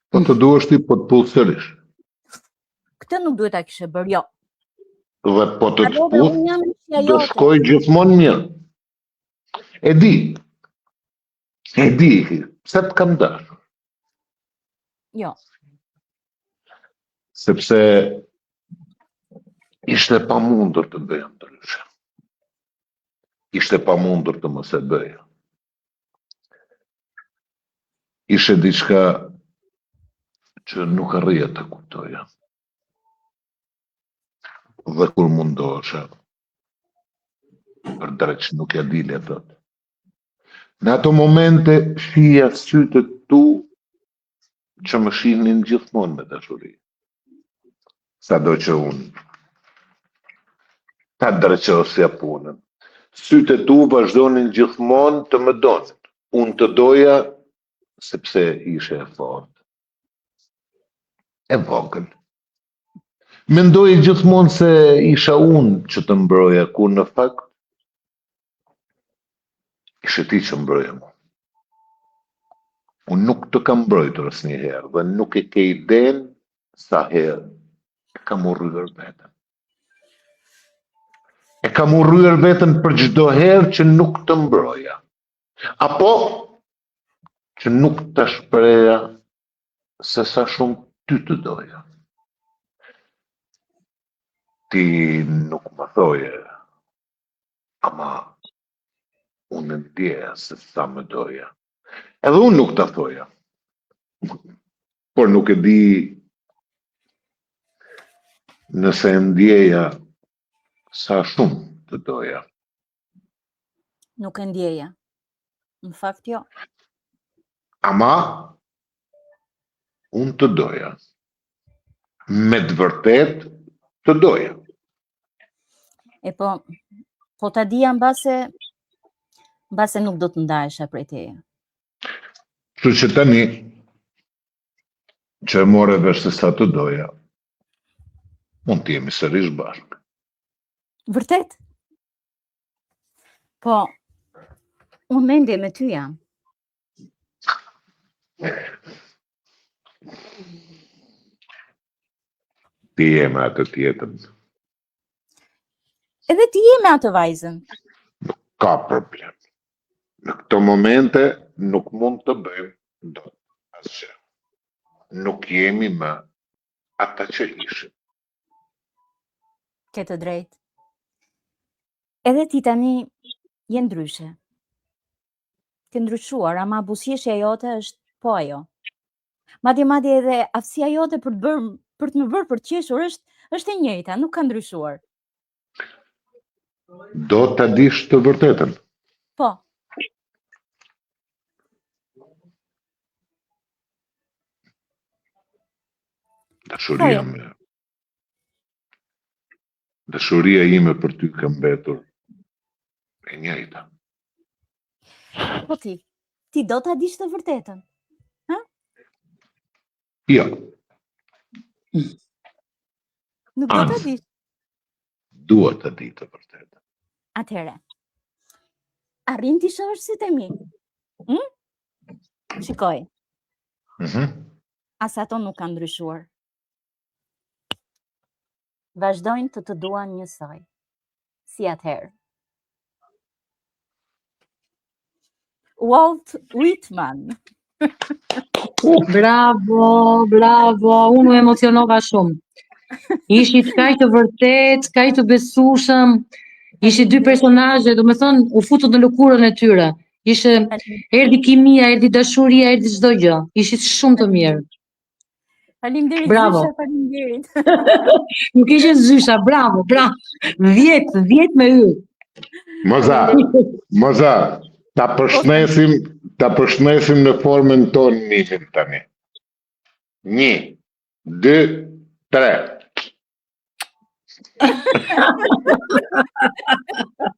Po të duhesh ti po të puth sërish. Këtë nuk duhet ta kishe bërë, jo. Dhe po të të Unë puth, jam një do jote. shkoj gjithmonë mirë. E di, pse të kam dashur. Jo. Sepse ishte pamundur të bëja ndryshe. Ishte pamundur të mos e bëja. Ishte diçka që nuk arrija të kuptoja. Dhe kur mundohesha, përdrejt që nuk ja dilja thot. Në ato momente shija sytë tu që më shihnin gjithmonë me dashuri. Sado që unë ta dreqosja punën. Sytë tu vazhdonin gjithmonë të më donin. Unë të doja sepse ishe e fortë. E vogël. Mendoj gjithmonë se isha unë që të mbroja, ku në fakt ishe ti që mbroja mu. Unë nuk të kam mbrojtur asnjëherë dhe nuk e ke idenë sa herë kam urryer veten. E kam urryer veten për çdo herë që nuk të mbroja. Apo që nuk të shpreja se sa shumë ty të doja. Ti nuk më thoje, ama unë ndjeja se sa më doja. Edhe unë nuk të thoja. Por nuk e di nëse ndjeja sa shumë të doja. Nuk e ndjeja. Në fakt jo. Ama unë të doja. Me të vërtet të doja. E po ta dija mbase nuk do të ndahesha prej teje. Kështu që tani që e more vesh se sa të doja, mund të jemi sërish bashkë. Vërtet? Po, unë mendje me ty jam. Ti je me atë tjetën. Edhe ti je me atë vajzën. Ka problem. Në këto momente nuk mund të bëjmë do asgjë. Nuk jemi më ata që ishim. Ke të drejtë. Edhe ti tani je ndryshe. Ke ndryshuar, ama buzëqeshja jote është po ajo. Madje edhe aftësia jote për të më bërë për të qeshur është e njëjta, nuk ka ndryshuar. Do ta dish të vërtetën. Po. Dashuria ime për ty ka mbetur e njëjta. Po ti do ta dish të vërtetën. Jo. Nuk do ta dish. Dua të di të vërtetën. Atëherë. Arrin ti shohësh sytë e mi. Shikoj. As ato nuk kanë ndryshuar. Vazhdojnë të duan njësoj. Si atëherë. Walt Whitman. Bravo, bravo, unë u emocionova shumë. Ishit kaq të vërtet, kaq të besueshëm. Ishit dy personazhe, do me thonë, u futët në lëkurën e tyre. Erdhi kimia, erdhi dashuria, erdhi çdo gjë. Ishit shumë të mirë. Faleminderit Bravo. Zysha, faleminderit. Nuk ishe Zysha, bravo, bravo. 10 me y. Moza, ta përshëndesim në formën tonë mimin tani. 1, 2, 3.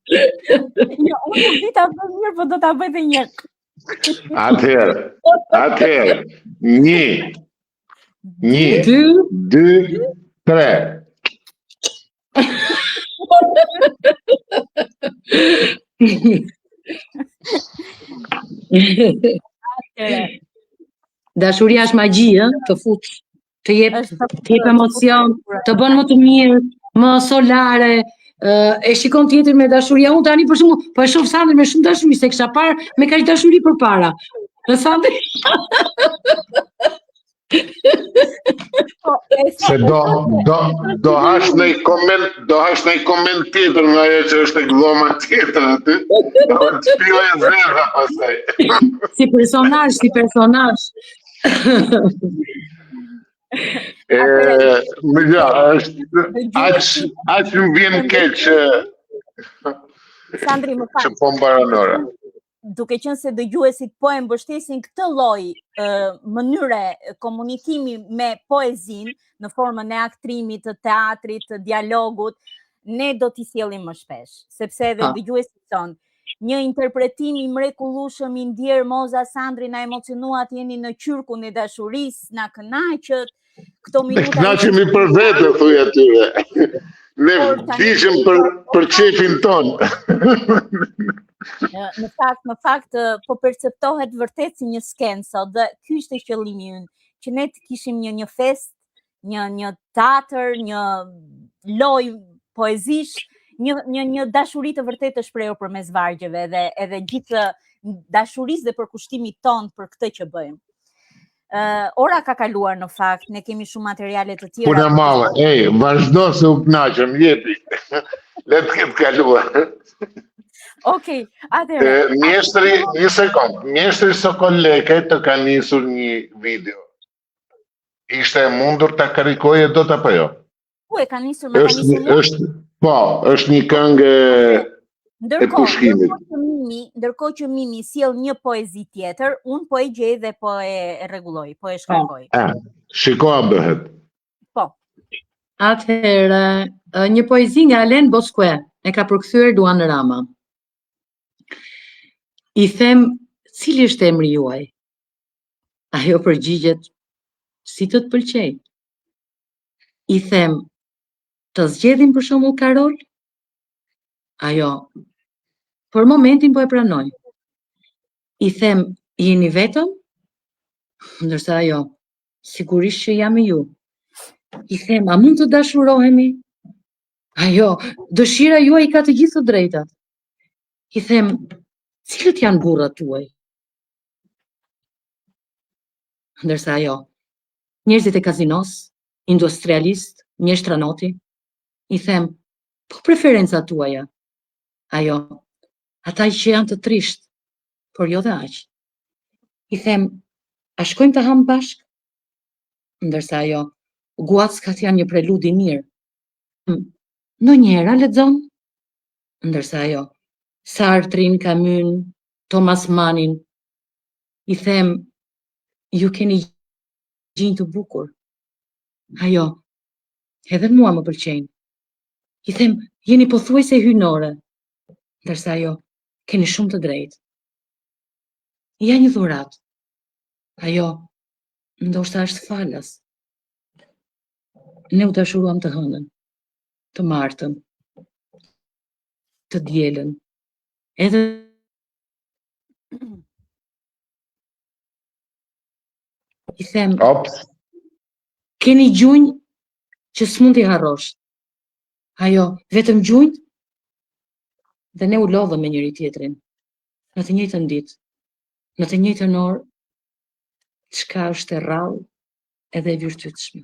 Jo, unë nuk di ta bëj mirë, po do ta bëj edhe një herë. Atëherë. 1, 2, 3. Dashuria është magji, të fut, të jep emocion, të bën më të mirë, më solare. E shikon tjetër me dashuria. Unë tani për shembull po e shoh Sandrin me shumë dashuri, se kisha parë me kaq dashuri përpara. Në Sandri. Se do hash në koment tjetër nga ajo që është e gdhoma tjetër aty. Do të shpilloj zerra pastaj. Si personazh. Më gja, aq më vjen keq Sandri, më që po mbaranora. Duke qenë se dëgjuesit po e mbështesin këtë lloj mënyre komunikimi me poezinë në formën e aktrimit, të teatrit, të dialogut, ne do t'i sjellim më shpesh, sepse edhe dëgjuesit thonë, një interpretim i mrekullueshëm i ndjer Moza Sandri, na emocionuat, jeni në qyrkun e dashurisë, na kënaqët. Këto minuta kënaqemi për vete, thuj atyre. Ne vishëm për qefin ton. Në fakt po perceptohet vërtet si një skenë sot, dhe ky ishte qëllimi ynë, që ne të kishim një fest, një teatr, një lojë poezish, një dashuri të vërtet të shprehur përmes vargjeve edhe gjithë dashurisë dhe përkushtimit ton për këtë që bëjmë. Ora ka kaluar në fakt, ne kemi shumë materiale të tjera. Puna male, vazhdo se u kënaqem, jepi. Le të ketë kaluar. Okej, atëherë. Mjeshtri, një sekond, Mjeshtri Sokoleke të ka nisur një video. Ishte e mundur ta karikoje dot apo jo? Ku e ka nisur, ma ka nisur? Është një këngë e pushkimit. Ndërkohë që Mimi sjell një poezi tjetër, unë po e gjej dhe po e rregulloj, po e shkruaj. Shikoa bëhet. Po. Atëherë, një poezi nga Alen Bosque, e ka përkthyer Luan Rama. I them, cili është emri juaj? Ajo përgjigjet, si të pëlqej. I them, të zgjedhim për shembull Karol? Ajo, për momentin po e pranoj. I them, jeni vetëm? Ndërsa ajo, sigurisht që jam me ju. I them, a mund të dashurohemi? Ajo, dëshira juaj ka të gjithë të drejtat. I them, cilët janë burrat tuaj? Ndërsa ajo, njerëzit e kazinos, industrialist, mjeshtranoti. I them, po preferencat tuaja? Ajo, ata që janë të trisht, por jo dhe aq. I them, a shkojmë të ham bashk? Ndërsa ajo, guackat janë një preludi mirë. Në njëra lexon? Ndërsa ajo, Sartrin, Camus, Thomas Mannin. I them, ju keni gjinjë të bukur. Ajo, edhe mua më pëlqejnë. I them, jeni pothuajse hynore. Ndërsa ajo, keni shumë të drejtë. Ja një dhuratë. Ajo, ndoshta është falas. Ne u dashuruam të hënën, të martën, të dielën, edhe I them, Ops, keni gjunjë që s'mund t'i harrosh. Ajo, vetëm gjunjë? Dhe ne u lodhëm me njëri tjetrin. Në të njëjtën ditë, në të njëjtën orë, çka është e rrallë edhe e virtytshme.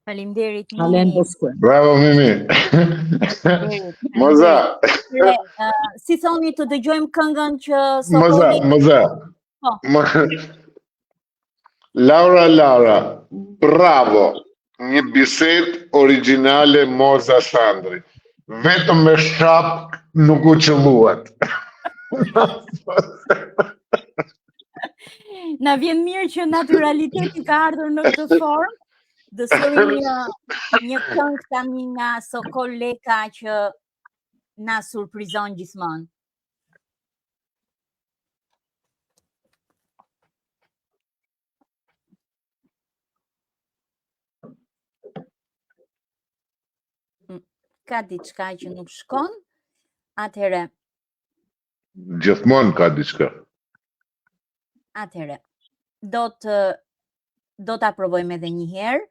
Faleminderit Alen Mimi. Bosque. bravo Mimi. Moza, Si thoni të dëgjojmë këngën që sot Moza, Oli? Moza. Po. Laura, bravo. Një bisedë origjinale Moza Sandri. Vetëm me shap nuk u qelluat. Na vjen mirë që natyraliteti ka ardhur në këtë formë. Do sillim një këngë tani nga Sokol Leka që na surprizon gjithmonë. Ka diçka që nuk shkon, atëherë, Gjithmonë ka diçka. do ta provojmë edhe një herë.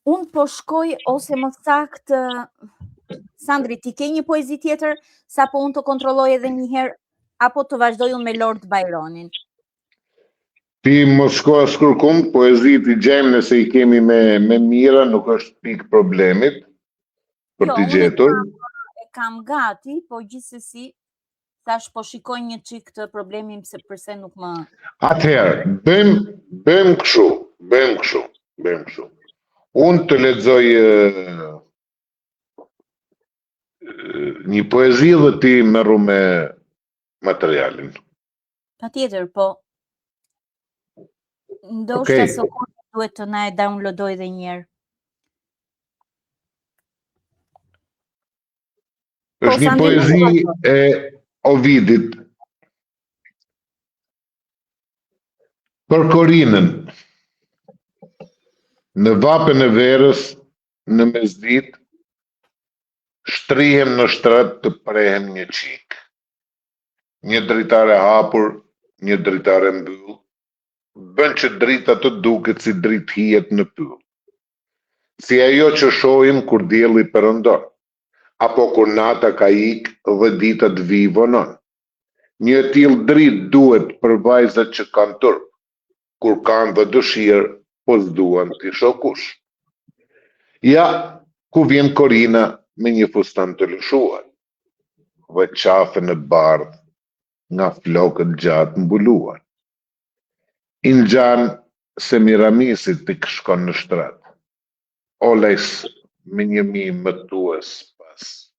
Unë po shkoj ose më saktë, Sandri, ti ke një poezi tjetër, sapo unë të kontrolloj edhe një herë, apo të vazhdoj unë me Lord Byronin? Ti mos shko as kërkum, poezit i gjejmë nëse i kemi me mira, nuk është pikë problemit për t'i gjetur. E kam gati, po gjithsesi tash po shikoj një çik të problemin përse nuk më... Atëherë, bëjmë kështu. Unë të lexoj një poezi dhe ti merru me materialin. Patjetër, po ndoshta Okej. Sokol duhet të na e downloadoj edhe një herë. Është një Sandri, poezi e Ovidit për Korinën. Në vapën e verës, në mesditë, shtrihem në shtrat të prehem një qik. Një dritare hapur, një dritare mbyll, bën që drita të duket si drithijet në pyll. Si ajo që shohim kur dielli perëndon, apo kur nata ka ik dhe ditët vi vonon. Një tillë dritë duhet për vajzat që kanë turp, kur kanë dhe dëshirë, po s'duan t'i shokush. Ja, ku vjen Korina me një fustan të lëshuar, dhe qafën e bardh nga flokët gjatë mbuluar. I ngjan Semiramis t'i shkon në shtrat, Olejs me një më tues pas.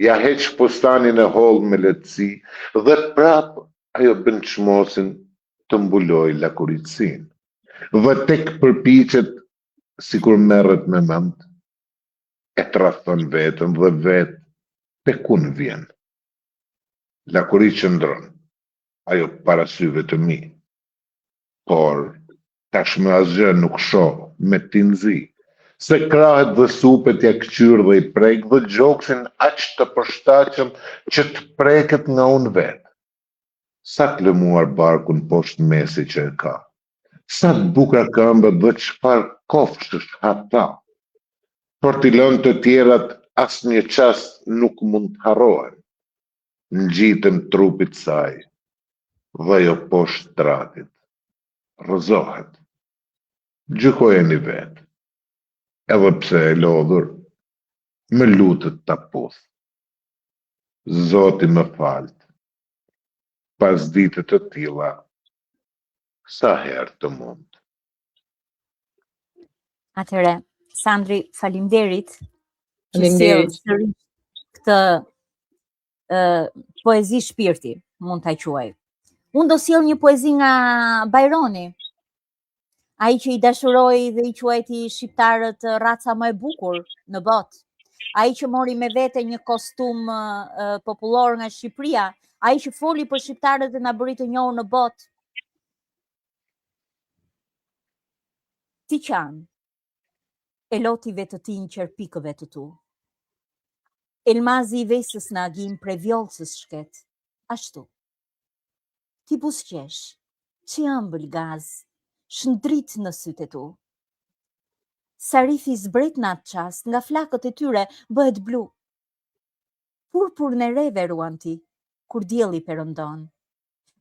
Ja heq fustanin e holl me lehtësi, dhe prap ajo bën çmosin të mbuloj lakuritsin. Dhe tek përpiqet sikur merret me mend, e tradhton vetën dhe vetë tek kun vjen. Lakuri qëndron, ajo para syve të mi, por tashmë asgjë nuk shoh me tinzi, se krahet dhe supet ja këqyr dhe i prek dhe gjoksin aq të përshtatshëm që të preket nga unë vetë. Sa të lëmuar barkun poshtë mesi që e ka, sa të bukra këmbët dhe çfarë kofshësh ata, por t'i lënë të tjerat asnjë çast nuk mund të harrohen. Ngjitëm trupit saj, dhe jo poshtë tratit, rrëzohet. Gjykojeni vetë, edhe pse e lodhur, më lutët ta puth. Zoti më falt, pas ditët të tilla, sa herë të mund. Atëre, Sandri, faleminderit që Faleminderit. sjell sërish këtë poezi shpirti, mund ta quaj. Unë do sjell një poezi nga Byroni, ai që i dashuroi dhe i quajti shqiptarët raca më e bukur në botë. Ai që mori me vete një kostum popullor nga Shqipëria, ai që foli për shqiptarët dhe na bëri të njohur në botë. Ti qan, e lotive të ti në qerpikëve të tu. Elmazi i vesës në agim pre vjollësës shket, ashtu. ti buzëqesh, që ëmbël gaz, shëndrit në sytë tu. Sarifi zbret në atë qast, nga flakët e tyre bëhet blu. Purpur në reve ruan ti, kur dielli perëndon.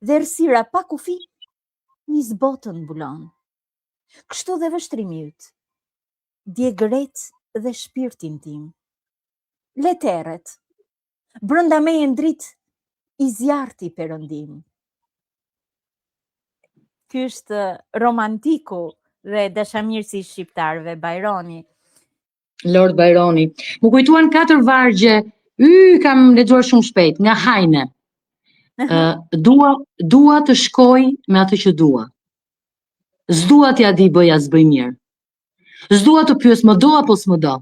Dhe errësira pa kufi, nis botën mbulon. Kështu dhe vështrimi yt, dje gret dhe shpirtin tim. Leteret, brënda me e ndrit, i zjarti perëndim. Ky është romantiku dhe dashamirësi shqiptarëve, Bajroni. Lord Bajroni. Më kujtuan 4 vargje, kam lexuar shumë shpejt, nga Hajne. Dua të shkoj me atë që dua. S'dua t'ja di bëja s'bëj mirë. S'dua të pyes më do apo s'më do.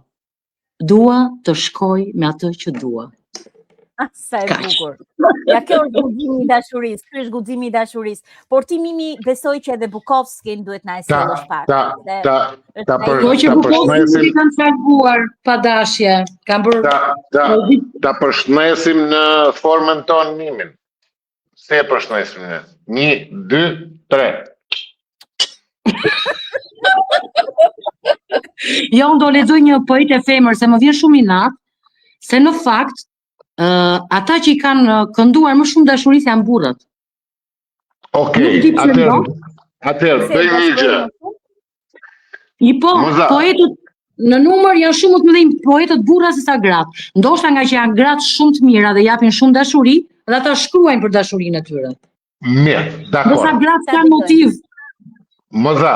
Dua të shkoj me atë që dua. Sa e bukur. Ja, kjo është guximi i dashurisë, ky është guximi i dashurisë. Por ti Mimi besoj që edhe Bukovskin duhet na e sjellësh pak. Po që Bukovskin i kanë salvuar pa dashje, kanë bërë ta përshëndesim në formën tonë Mimin. Se e përshëndesim ne. 1, 2, 3. Jo, unë do lexoj një poet e femër se më vjen shumë inat, se në fakt ata që i kanë kënduar më shumë dashurisë janë burrat. Okej, atëherë bëjmë një gjë. Poetët në numër janë shumë më të mëdhenj poetët burra se sa gratë. Ndoshta nga që janë gratë shumë të mira dhe japin shumë dashuri, dhe ata shkruajnë për dashurinë e tyre. Mirë, dakor. Do sa gratë kanë motiv. Moza,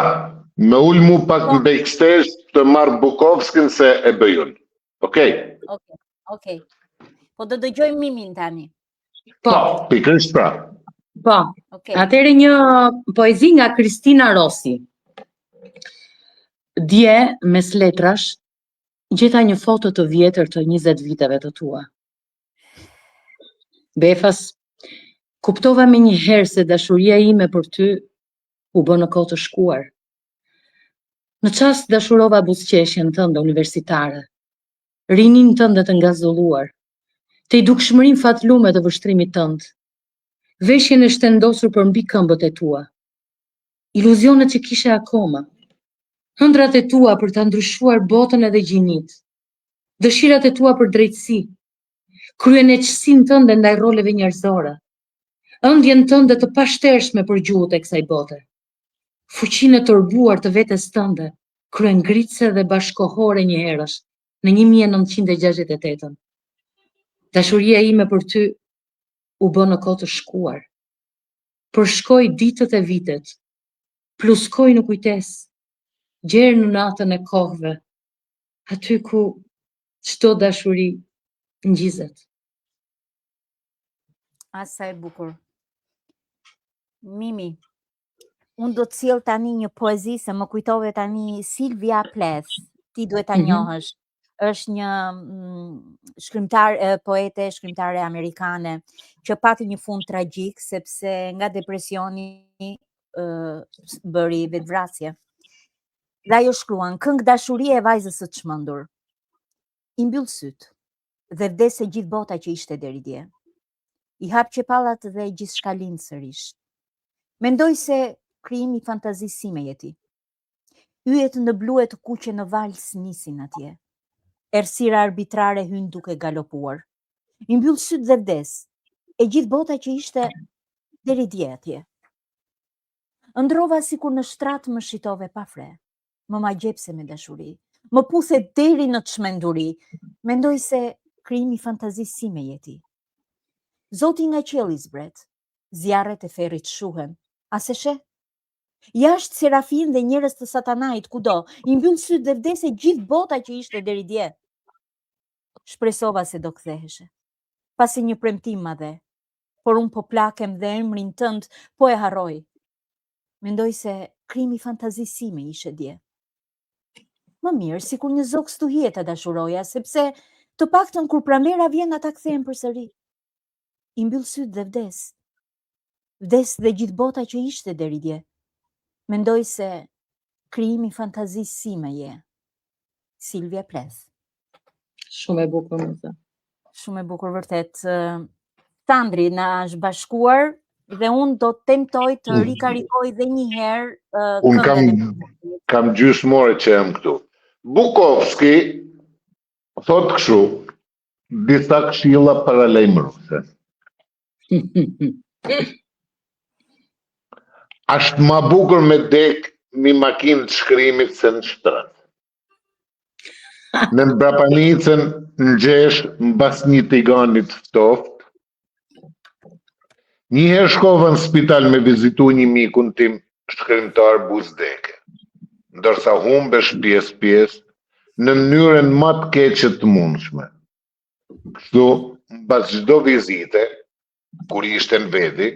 me ul mu pak në backstage të marr Bukovskin se e bëj unë. Okej? Okej. Po do dëgjojmë Mimin tani. Po, pikërisht pra. Po. Atëherë një poezi nga Kristina Rossi. Dje, mes letrash, gjeta një foto të vjetër të 20 viteve të tua. Befas, kuptova me një herë se dashuria ime për ty u bë në kohë të shkuar. Në qast dashurova buzëqeshjen tënde universitare, rinin tënde të ngazulluar, te i dukshmërin fatlume të vështrimit tënd, veshjen e shtendosur për mbi këmbët e tua, iluzionet që kishe akoma, hëndrat e tua për të ndryshuar botën edhe gjinit, dëshirat e tua për drejtësi, kryen e qësin tënde ndaj roleve njerëzore, ëndjen tënde të pashtershme për gjuhët e kësaj bote, fuqinë e turbuar të vetes tënde, kryen ngritse dhe bashkohore një herësh në 1968. Dashuria ime për ty u bë në kohë të shkuar. Përshkoj ditët e vitet, pluskoj në kujtesë, gjerë në natën e kohëve, aty ku çdo dashuri ngjizet. Asa e bukur. Mimi, unë do të sjell tani një poezi se më kujtove tani Silvia Plath, ti duhet ta njohësh. Është një poete, shkrimtare amerikane që pati një fund tragjik sepse nga depresioni bëri vetvrasje. Dhe ajo shkruan: këngë dashurie e vajzës së çmendur. I mbyll syt dhe vdese gjithë bota që ishte deri dje. I hap qepallat dhe gjithçka lind sërish. Mendoj se krijimi i fantazisë sime jeti. Yjet në blu e të kuqe në vals nisin atje. Errësira arbitrare hyn duke galopuar. I mbyll syt dhe vdes, e gjithë bota që ishte deri dje atje. Ndrova sikur në shtrat më shitove pa fre, më magjepse me dashuri, më puse deri në çmenduri. Mendoj se krijimi i fantazisë sime jeti. Zoti nga qielli zbret, zjarret e ferrit shuhen, a se she? Jashtë serafin dhe njerëz të satanait kudo, i mbyll syt dhe vdese gjithë bota që ishte deri dje. Shpresova se do ktheheshe, pasi një premtim madhe, por unë po plakem dhe emrin tënd po e harroj. Mendoj se krijimi i fantazisë sime ishe dje. Më mirë, sikur një zog stuhie ta dashuroja, sepse të paktën kur pramera vjen ata kthehen përsëri. I mbyll syt dhe vdes. Vdes dhe gjithë bota që ishte deri dje. Mendoj se krijimi i fantazisë sime je. Silvia Plath. Shumë e bukur më thë. Shumë e bukur vërtet. Tandri na është bashkuar dhe unë do të tentoj të rikarikoj dhe një herë Unë kam gjysmore që jam këtu. Bukovski thot kështu, disa këshilla paralajmëruese. Ashtë ma bukur me dek mi makinë të shkrimit se në shtrat. Në Mbrapanicën në gjesh mbas një tiganit ftoft. Njëherë shkova në spital me vizitu një mikun tim shkrimtar buzdeke, ndërsa humbesh pjesë në mënyrën më të keqe të mundshme. Kështu, mbas çdo vizite, kur ishte në vedi,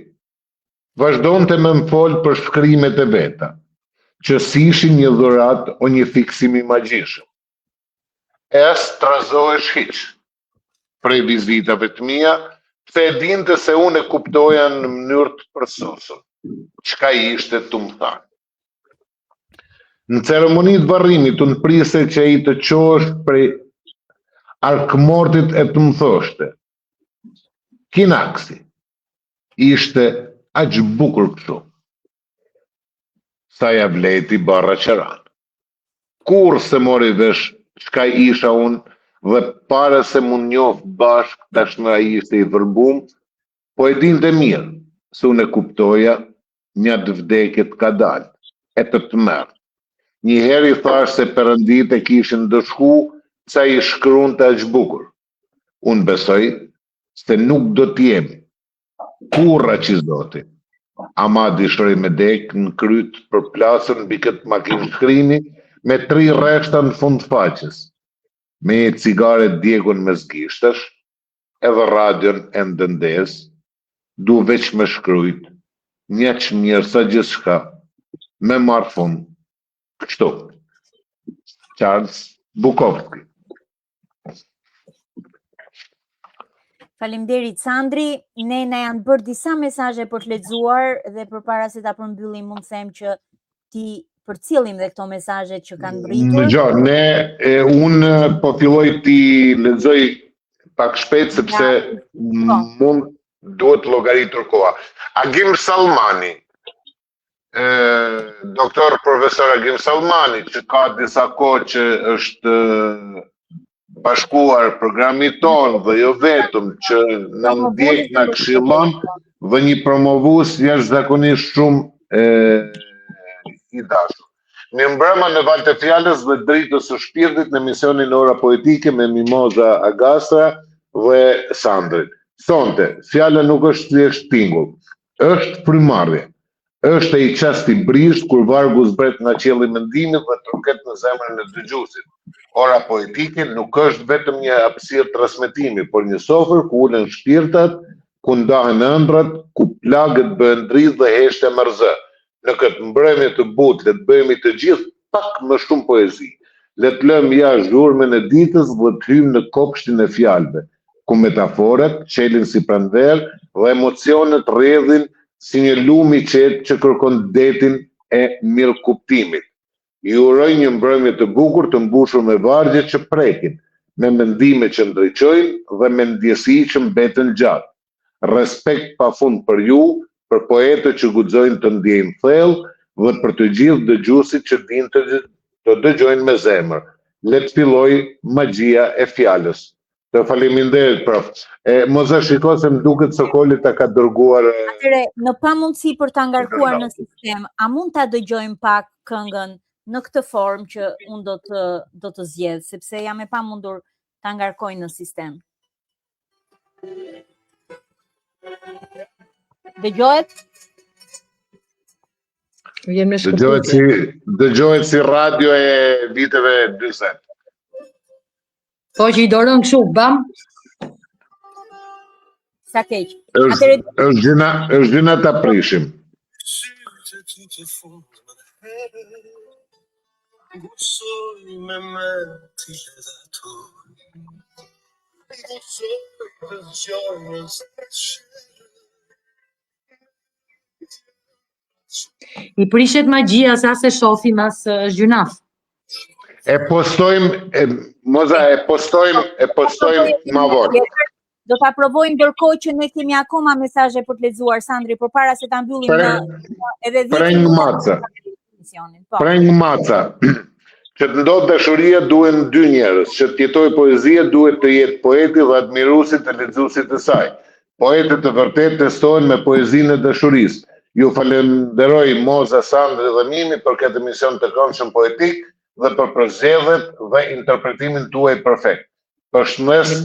vazhdonte me më folë për shkrimet e veta, që si ishin një dhurat o një fiksim i magjishëm. E as trazohesh hiç prej vizitave të mia, pse e dinte se unë e kuptoja në mënyrë të përsosur çka ishte të më thanë. Në ceremonitë varrimit unë priste që ai të qohesh prej arkmortit e të më thoshte: Kinaksi, ishte aq bukur kështu. Sa ja vleti barra qeran. Kur se mori vesh çka isha unë, dhe pare se mund njoh bashk tashmë ai ishte i vërbum, po e dinte mirë, se unë e kuptoja, një të vdekjet ka dalë, e të merë. Njëherë i thash se Perëndit e kishin dëshku sa i shkruante aq bukur. Unë besoj se nuk do t'jemi, kurrë që zoti. Ama dëshiroj me dek në kryt për plasën mbi këtë makinë shkrimi me 3 rreshta në fund faqes, me cigare djegun me zgishtash, edhe radion e ndëndes, du veç me shkrujt, një që mirë sa gjithçka, me marë fund, kështu. Charles Bukowski. Faleminderit Sandri, ne na janë bërë disa mesazhe për të lexuar dhe përpara se ta përmbyllim mund të them që ti përcjellim dhe këto mesazhe që kanë mbritur. Unë po filloj ti lexoj pak shpejt sepse mund duhet llogaritur koha. Agim Salmani, doktor profesor Agim Salmani, që ka disa kohë që është bashkuar programit tonë dhe jo vetëm që në ndjek në këshillon dhe një promovues jashtëzakonisht shumë i dashur. Në mbrëma në valë të fjalës dhe dritës së shpirtit në emisionin Ora Poetike me Mimoza Agastra dhe Sandrit. Sonte, fjala nuk është thjesht tingull, është frymarrje. Është ai çasti brisht kur vargu zbret nga qielli i mendimit dhe truket në zemrën e dëgjuesit. Ora Poetike nuk është vetëm një hapësirë transmetimi, por një sofër ku ulen shpirtat, ku ndahen ëndrat, ku plagët bëhen dridh dhe heshte mërzë. Në këtë mbrëmje të butë, le të bëhemi të gjithë pak më shumë poezi. Le të lëmë jashtë zhurmën e ditës dhe të hymë në kopshtin e fjalëve, ku metaforat qelin si pranver dhe emocionet rredhin si një lum i qetë që kërkon detin e mirë kuptimit. Ju uroj një mbrëmje të bukur të mbushur me vargje që prekin, me mendime që ndriçojnë dhe me ndjesi që mbeten gjatë. Respekt pafund për ju, për poetët që guxojnë të ndjejnë thellë dhe për të gjithë dëgjuesit që dinë të dëgjojnë me zemër. Le të filloj magjia e fjalës. Të faleminderit, prof. Mos e shiko se më duket Sokoli ta ka dërguar. Atëre, në pamundësi për ta ngarkuar në sistem, a mund ta dëgjojmë pak këngën në këtë formë që unë do të zgjedh, sepse jam e pamundur ta ngarkoj në sistem. Dëgjohet? Dëgjohet si radio e viteve 40. Po që i dorën kështu, bam? Sa keq. Është gjëna ta prishim. Gusoj me ti dhe tu. Gusoj të zjarës I prishet magjia sa se shohim as gjynaf. E postojmë ma vonë. Do ta provojmë ndërkohë që ne kemi akoma mesazhe për të lexuar, Sandri, përpara se ta mbyllim edhe 10 Preng maca. emisionin. Po. Preng maca. Që të ndodhë dashuria duhen dy njerëz, që të jetoj poezia duhet të jetë poeti dhe admiruesi të lexuesit të saj. Poetët të vërtet testohen me poezinë e dashurisë. Ju falenderoj Moza, Sandri dhe Mimi për këtë emision të këndshëm poetik dhe për përzgjedhjet dhe interpretimin tuaj perfekt. Përshëndes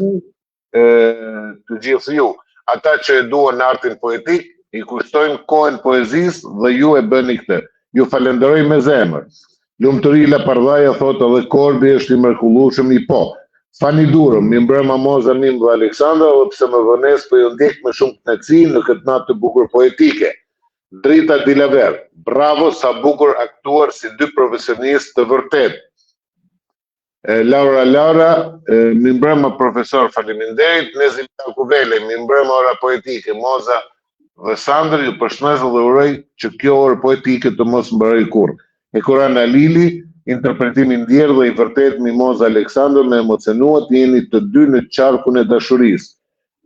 të gjithë ju, ata që e duan artin poetik, i kushtojnë kohën poezisë dhe ju e bëni këtë. Ju falenderoj me zemër. Lumturi la Pardhaja thotë edhe Korbi është i mrekullueshëm i po. Fani durëm, mi mbrëma Moza, Mim dhe Aleksandra, dhe pse më vënes për ju ndjek me shumë kënaqësi në këtë natë të bukur poetike. Drita Dilaver, bravo sa bukur aktuar si dy profesionistë të vërtet. Laura, mi mbrëma profesor, faleminderit. Nezi Kuvele, mi mbrëma ora poetike, Moza dhe Sandri, ju përshëndes dhe uroj që kjo orë poetike të mos mbaroj kurrë. E Kurana Lili, interpretimi ndjerë dhe i vërtet Mimoza Aleksandr me emocionuat jeni të dy në qarkun e dashurisë.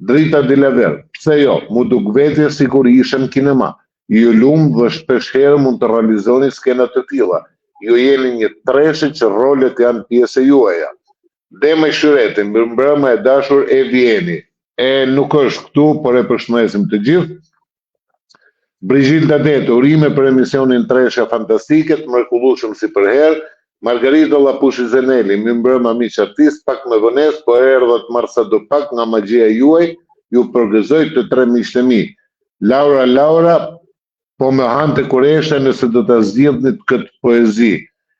Drita Dilaver, pse jo, mu duk vetje sikur ishem kinema. Ju lumë dhe shpeshherë mund të realizoni skena të tilla. Ju jeni një treshe që rolet janë pjesë e juaja. Dema i Shyreti, mbrëma e dashur e Vjeni. Nuk është këtu, por e përshëndesim të gjithë. Brigilda Det, urime për emisionin Tresha Fantastike, të mrekullueshëm si për herë. Margarita Lapushi Zeneli, mi mbrëma miq artist, pak me vonesë, po erdhët marsa do pak nga magjia juaj, ju përgëzoj të tre miqtë mi. Laura, po me hante kuresha nëse do të zgjidhnit këtë poezi.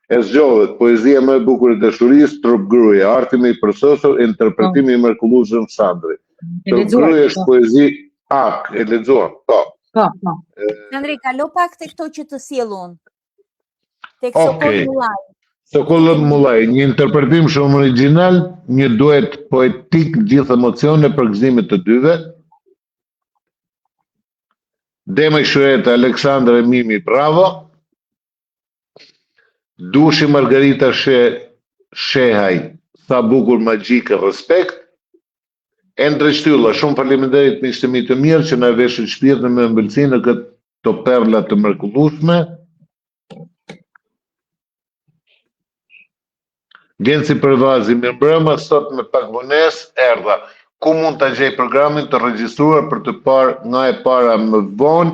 E zgjodhet, poezia më e bukur e dashurisë, Trup gruaje, arti më i përsosur, interpretimi i mrekullueshëm Sandri. Trup gruaje është poezi e lexuar. Po. Sandri, kalo pak te këto që të sjell unë. Tek Sokol Mullaj. Sokol Mullaj, një interpretim shumë original, një duet poetik, gjithë emocione për gëzimet të dyve. Dema i Shyreti, Aleksandra e Mimi, bravo. Dushi Margarita Shehaj, sa bukur magjike, respekt. Endre Shtylla, shumë faleminderit miqtë mi të mirë që na veshin shpirtin me ëmbëlsinë në këto perla të mrekullueshme. Vjenci Përvazi, mirëmbrëma, sot me pak vonesë erdha. Ku mund ta gjej programin të regjistruar për të parë nga e para më vonë,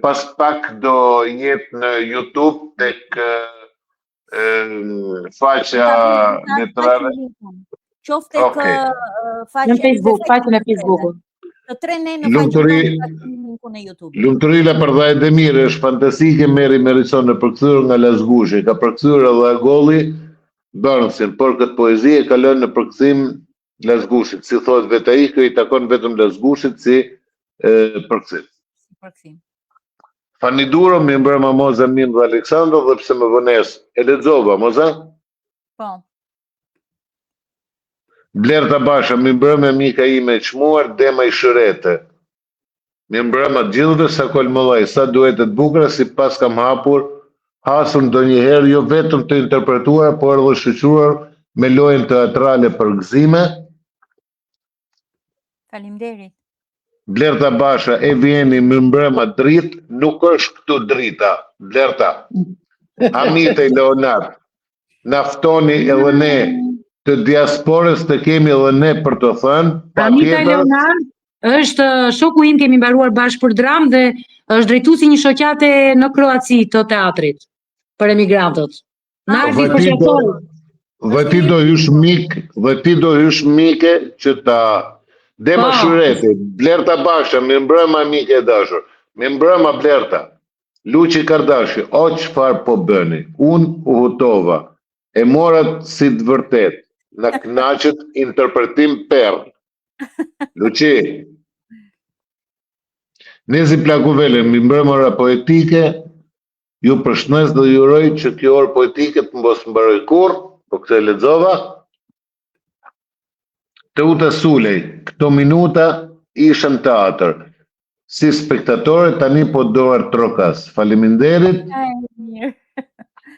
pas pak do jetë në YouTube tek faqja letrare. Qofte në Facebook, faqen e Facebookut. Të tre ne në faqen e YouTube. Lumturi la Pardhaja Demire është fantastike, Meri Merison e përkthyer nga Lazgushi, ka përkthyer edhe Agolli Bërnsin, por këtë poezi e ka lënë në përkthim Lazgushit. Si thotë vetë ai, kjo i takon vetëm Lazgushit si përkthim. Fani duro, mi mbrëma Moza, Mim dhe Aleksandr, dhe pse më vones. E lexova, Moza? Po. Blerta Basha, mi mbrëma mika ime e çmuar, Dema i Shyreti. Mi mbrëma gjithëve Sokol Mullaj, sa duetet bukura, si pas kam hasur ndonjëherë jo vetëm të interpretuar, por edhe shoqëruar me lojën teatrale për gëzime. Faleminderit. Blerta Basha, e Vjeni, mi mbrëma Drit, nuk është këtu Drita, Blerta. Amita i Leonard, naftoni edhe ne të diasporës të kemi edhe ne për të thënë. Amita Leonard është shoku im, kemi mbaruar bashkë për dramë dhe është drejtuesi një shoqate në Kroaci të teatrit për emigrantët. Dhe ti do hysh mike që ta Dema Shyreti, Blerta Basha, mi mbrëma mike e dashur, mi mbrëma Blerta, Luçi Kardashi, o çfarë po bëni? Unë u hutova, e morat si të vërtet, në kënaqet interpretim perl. Luçi. Nezi Plakuvele, mi mbrëmëra poetike, ju përshëndes dhe ju uroj që kjo orë poetike të mos mbaroj kurrë, po këtë e lexova. Teuta Sulej, këto minuta ishën teatr. Si spektatore tani po doar trokas. Faleminderit.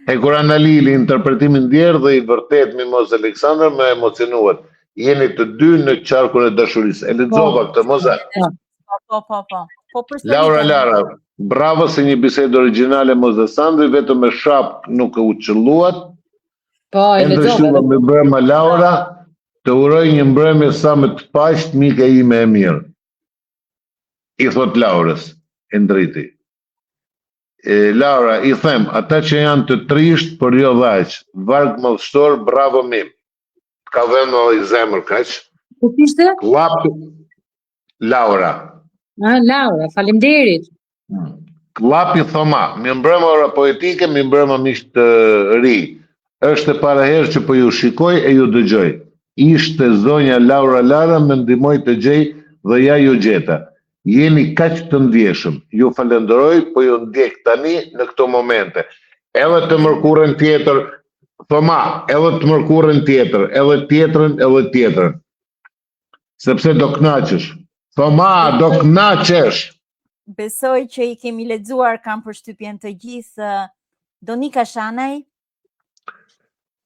E Kurana Lili, interpretimin ndjerë dhe i vërtet Mimoza Aleksandr me emocionuat. jeni të dy në qarkun e dashurisë. E lexova këtë, moza. Po përsëritë. Laura Lara, bravo se një bisedë origjinale moza Sandri, vetëm me shap nuk u qelluat. Po, e ndryshuva lexova. me brëma Laura, të uroj një mbrëmje sa më të paqt, mike ime e mirë. I thot Laurës, e ndriti. Laura, i them, ata që janë të trisht, por jo dhaq, varg madhështor, bravo mim. Ka vënë i zemër kaq. Po kishte? Klap Laura. Laura, faleminderit. Klapi Thoma, mi mbrëma ora poetike, mi mbrëma miq të ri. Është e para herë që po ju shikoj e ju dëgjoj. Ishte zonja Laura Lara, më ndihmoi të gjej dhe ja ju gjeta. Jeni kaq të ndjeshëm. Ju falenderoj, po ju ndjek tani në këto momente. Edhe të mërkurën tjetër, Thoma, edhe të mërkurën tjetër, edhe tjetrën. Sepse do kënaqesh. Thoma, do kënaqesh. Besoj që i kemi lexuar, kam përshtypjen të gjithë. Donika Shanaj.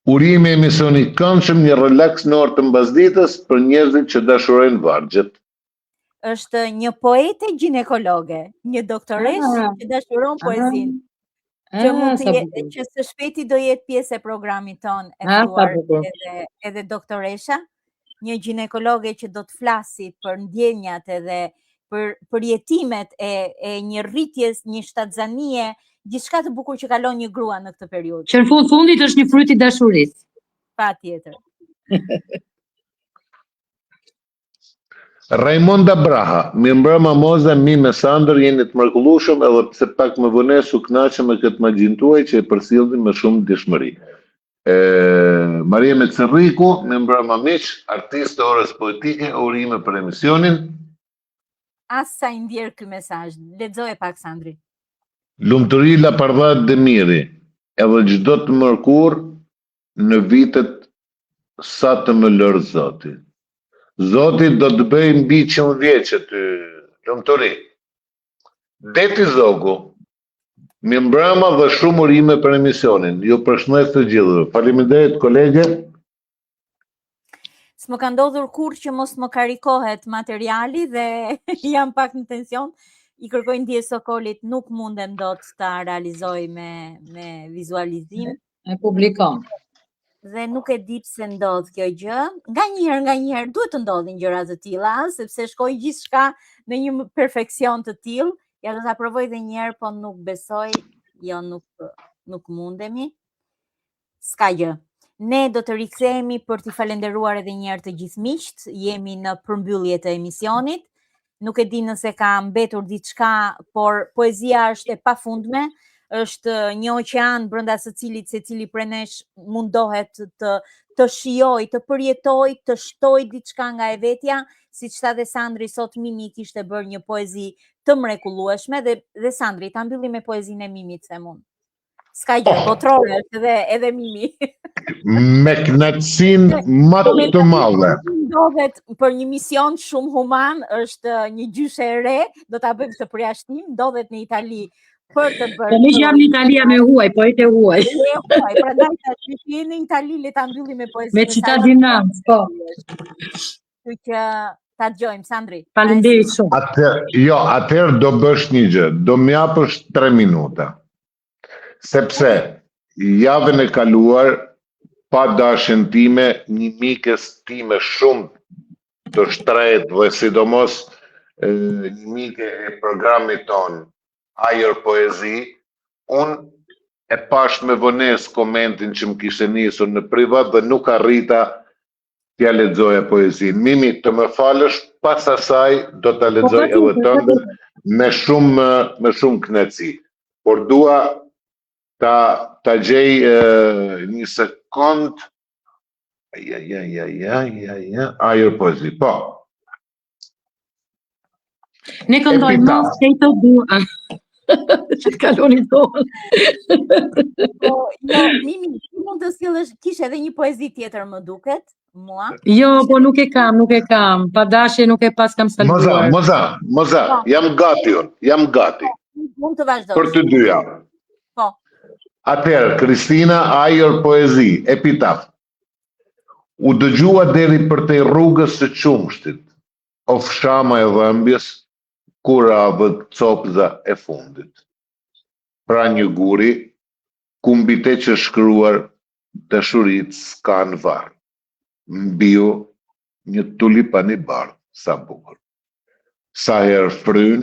Urime emisioni këndshëm, një relaks në orë të mbasditës për njerëzit që dashurojnë vargjet. Është një poete ginekologe, një doktoresë që dashuron poezinë. Që mund të jetë, që së shpejti do jetë pjesë e programit ton e ftuar edhe doktoresha, një ginekologe që do të flasi për ndjenjat edhe për jetimet e një rritjes, një shtatzanie, gjithçka të bukur që kalon një grua në këtë periudhë. Që në fundit është një fryt i dashurisë. Patjetër. Raimonda Braha, mi mbrëma moza, mi me Sandër jeni të mrekullueshëm edhe pse pak më vonesë u kënaqem me këtë magjin tuaj që e përcjellni me shumë dëshmëri. Maria Mecerriku, mi mbrëma miq, artiste orës poetike, urime për emisionin. Asa i ndjer ky mesazh. Lexoje pak Sandri. Lumturi la pardhat dhe miri, edhe çdo të mërkur në vitet sa të më lërë Zoti. Zoti do të bëj mbi 100 vjeçë ty, lumturi. Deti Zogu, mi mbrëma dhe shumë urime për emisionin. Ju përshëndes të gjithëve. Faleminderit kolege. S'më ka ndodhur kur që mos më karikohet materiali dhe jam pak në tension. I kërkoj ndjes Sokolit, nuk mundem dot ta realizoj me vizualizim. E publikon. Dhe nuk e di pse ndodh kjo gjë. Nganjëherë duhet të ndodhin gjëra të tilla, sepse shkoj gjithçka në një perfeksion të tillë. Ja do ta provoj edhe një herë, po nuk besoj, jo nuk mundemi. S'ka gjë. Ne do të rikthehemi për t'i falenderuar edhe një herë të gjithë miqt. Jemi në përmbyllje të emisionit. Nuk e di nëse ka mbetur diçka, por poezia është e pafundme. Është një oqean brenda së cilit secili prej nesh mundohet të shijoj, të përjetoj, të shtoj diçka nga e vetja, siç tha dhe Sandri sot Mimi kishte bërë një poezi të mrekullueshme dhe Sandri ta mbylli me poezinë e Mimit them unë. S'ka gjë, botrore është edhe Mimi. Me kënaqësinë më të madhe. Ndodhet për një mision shumë human, është një gjyshe e re, do ta bëjmë këtë përjashtim, ndodhet në Itali. Po më jam në Italia me huaj, poetë huaj. Prandaj tash jeni në Itali le ta mbyllim me poezinë. Me cittadinanza, po. Kështu që ta dëgjojmë Sandri. Faleminderit shumë. Atëherë do bësh një gjë, do më japësh 3 minuta. Sepse javën e kaluar pa dashjen time, një mikes time shumë të shtret dhe sidomos një mike e programit ton Ajër Poezi, unë e pash me vones komentin që më kishte nisur në privat dhe nuk arrita t'ja lexoja poezinë. Mimi, të më falësh, pas asaj do ta lexoj edhe tënde me shumë kënaqësi. Por dua ta gjej një sekond. Ajër Poezi, po. Ne këndojmë mos që i të dua. Që të kaloni tonë. Mimi, mund të sjellësh, kishe edhe një poezi tjetër më duket, mua? Jo, po nuk e kam. Pa dashje nuk e pas kam salvuar. Moza, jam gati unë, jam gati. Mund të vazhdosh. Për të dyja. Po. Atëherë, Kristina Ajër Poezi, epitaf. U dëgjua deri përtej rrugës së qumshtit, ofshama e dhëmbjes, kur avët copza e fundit. Pra një guri, ku mbi te që shkruar dashurit s'ka në varë. Mbiu një tulipan i bardhë, sa bukur. Sa herë fryn,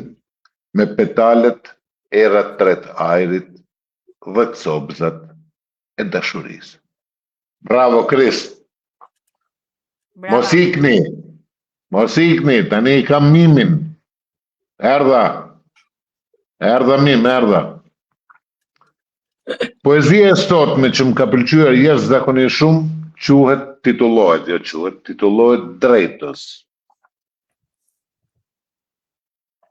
me petalet era tret ajrit dhe copzat e dashurisë. Bravo, Kris! Bravo. Mos ikni, tani I kam mimin. Erdha mim, erdha. Poezia e sotme që më ka pëlqyer jashtëzakonisht shumë titullohet Drejtës.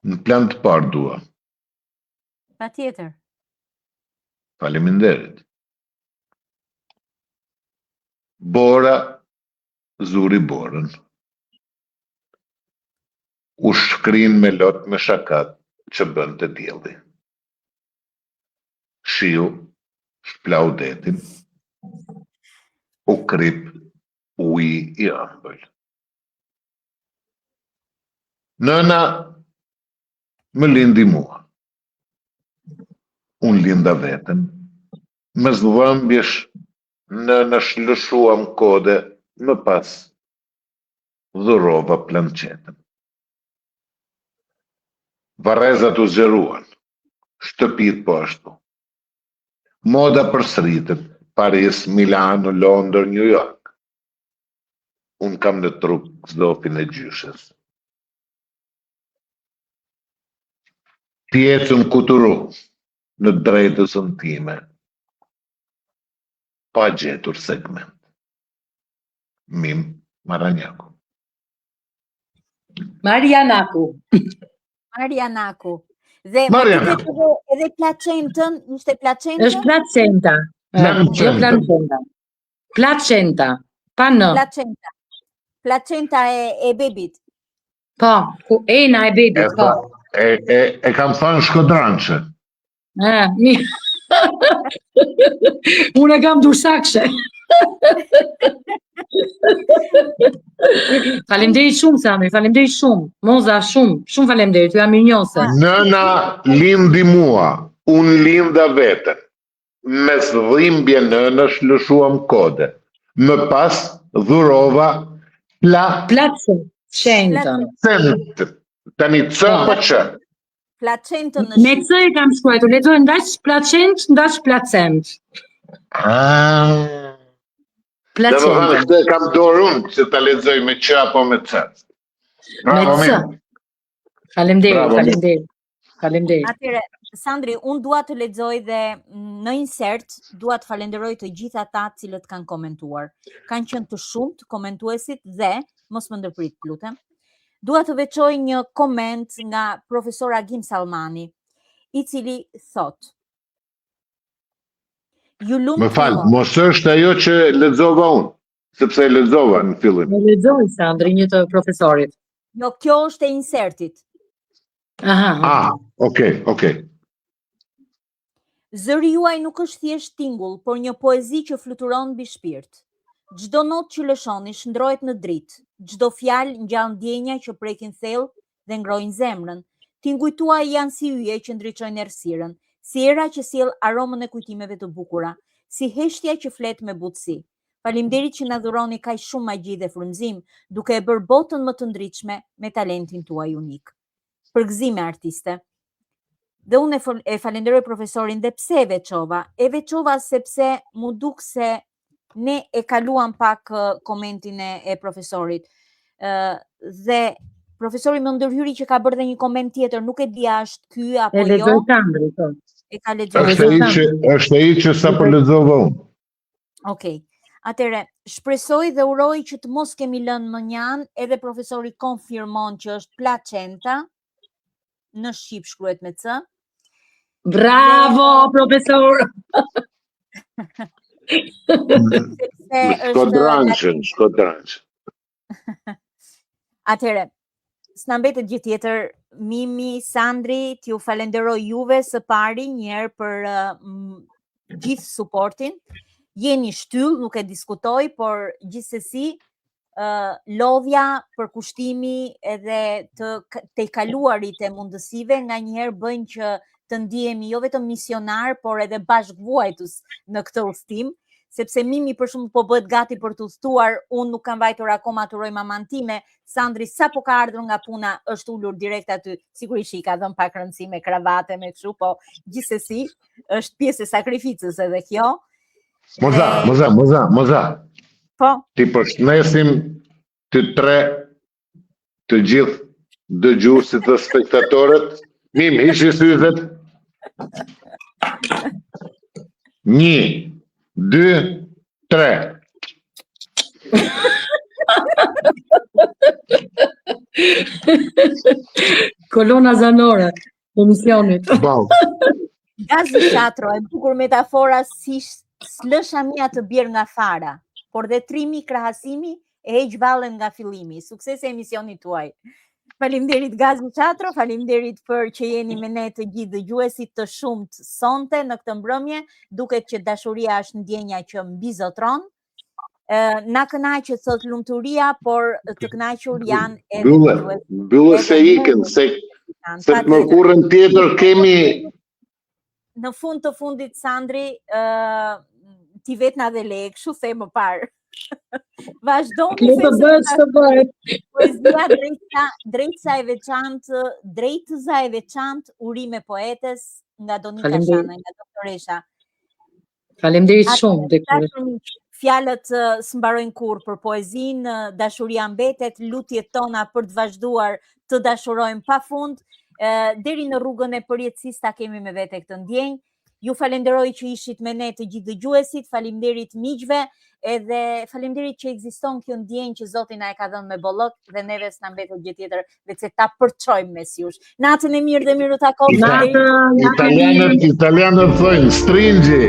Në plan të parë dua. Patjetër. Faleminderit. Bora zuri borën. U shkrin me lot me shakat që bën të dielli. Shiu shplau detin. U krip uji I ëmbël. Nëna më lindi mua. Unë linda veten. Mes dhëmbjesh nëna shlëshuam kode, më pas dhurova planqetën. Varrezat u zgjeruan, shtëpit po ashtu. Moda përsëritet, Paris, Milano, Londër, New York. Unë kam në trup zdopin e gjyshes. Pjecën kuturu në drejtësën time, pa gjetur segment. Mim Maranjaku. Marianaku. Marianaku. Dhe Marianaku. edhe placentën, ishte placenta? Është placenta. Jo placenta. Placenta. Pa në. Placenta. Placenta e bebit. Po, ena e bebit, po. E kam thënë shkodrançe. Mirë. Unë e kam dursakshe. Faleminderit shumë, Sandri, faleminderit shumë. Moza, shumë faleminderit, ju jam mirënjohëse. Nëna lindi mua, unë linda veten. Mes dhimbje nënës lëshuam kode. Më pas dhurova Placentën. Tani C po Ç. Placentën në Me C e kam shkruar, lexoj ndash placent, ndash placent. Dhe më Placentën. këtë e kam dorë unë, që ta lexoj me Q apo me C. Me Bravo, C. mirë. Faleminderit. Atëre, Sandri, unë dua të lexoj dhe në insert dua të falenderoj të gjithë ata cilët kanë komentuar. Kanë qenë të shumtë komentuesit dhe mos më ndërprit, lutem. Dua të veçoj një koment nga profesor Agim Salmani, I cili thot: Ju lumt. Më fal, mos është ajo që lexova unë, sepse e lexova në fillim. Me lexoj, Sandri, një të profesorit. Jo, kjo është e insertit. Aha. Okay. Zëri juaj nuk është thjesht tingull, por një poezi që fluturon mbi shpirt. Çdo notë që lëshoni shndrohet në dritë, çdo fjalë ngjall ndjenja që prekin thellë dhe ngrojnë zemrën. Tinguj tuaj janë si yje që ndriçojnë errësirën, si era që sjell aromën e kujtimeve të bukura, si heshtja që flet me butësi. Faleminderit që na dhuroni kaq shumë magji dhe frymëzim, duke e bërë botën më të ndritshme me talentin tuaj unik. Përgëzime artiste. Dhe unë e falenderoj profesorin dhe pse e veçova? E veçova sepse mu duk se ne e kaluam pak komentin e profesorit. Dhe profesori më ndërhyri që ka bërë dhe një koment tjetër, nuk e di a është ky apo jo. E lexoj Sandri, po. E ka lexuar. Është ai që sapo lexova unë. Okej. Atëre, shpresoj dhe uroj që të mos kemi lënë më njan, edhe profesori konfirmon që është placenta, në shqip shkruhet me C. Bravo, profesor! Shkodrançe. Atëre, s'na mbetet gjë tjetër, Mimi, Sandri, t'ju falenderoj juve së pari një herë për gjithë suportin. jeni shtyll, nuk e diskutoj, por gjithsesi lodhja, përkushtimi edhe të kaluarit e mundësive nga njëherë bëjnë që të ndihemi jo vetëm misionar, por edhe bashkëvuajtës në këtë udhtim, sepse Mimi për shembull po bëhet gati për të udhëtuar, unë nuk kam vajtur akoma të uroj maman time, Sandri sapo ka ardhur nga puna është ulur direkt aty, sigurisht i ka dhënë pak rëndësi me kravate me kështu, po gjithsesi është pjesë e sakrificës edhe kjo. Moza. Po. Ti përshëndesim të tre të gjithë dëgjuesit dhe spektatorët. Mimi, hiqi syzet. 1, 2, 3. Kolona zanore e misionit. Gazi Qatro, e bukur metafora si slësha mia të bjerë nga fara, por dhe trimi krahasimi e heq vallen nga fillimi. Sukses e emisionit tuaj. Faleminderit Gazi Qatro, faleminderit për që jeni me ne të gjithë dëgjuesit të shumt sonte në këtë mbrëmje, duket që dashuria është ndjenja që mbizotron. Na kënaqet sot lumturia, por të kënaqur janë edhe Byllë se ikën, se të mërkurën tjetër kemi... Në fund të fundit, Sandri, ti vetë na dhe le, kështu the më parë. Vazhdoni poezia drejtësa e veçantë, urime poetes nga Donika Shana, nga doktoresha. Faleminderit shumë. Fjalët s'mbarojnë kurrë për poezinë, dashuria mbetet, lutjet tona për të vazhduar të dashurojmë pafund, deri në rrugën e përjetësisë ta kemi me vete këtë ndjenjë. Ju falenderoj që ishit me ne të gjithë dëgjuesit, faleminderit miqve, edhe faleminderit që ekziston kjo ndjenjë që Zoti na e ka dhënë me bollok dhe neve s'na mbetet gjë tjetër veçse ta përçojmë mes jush. Natën e mirë dhe miru takoj. Italianët thonë stringi.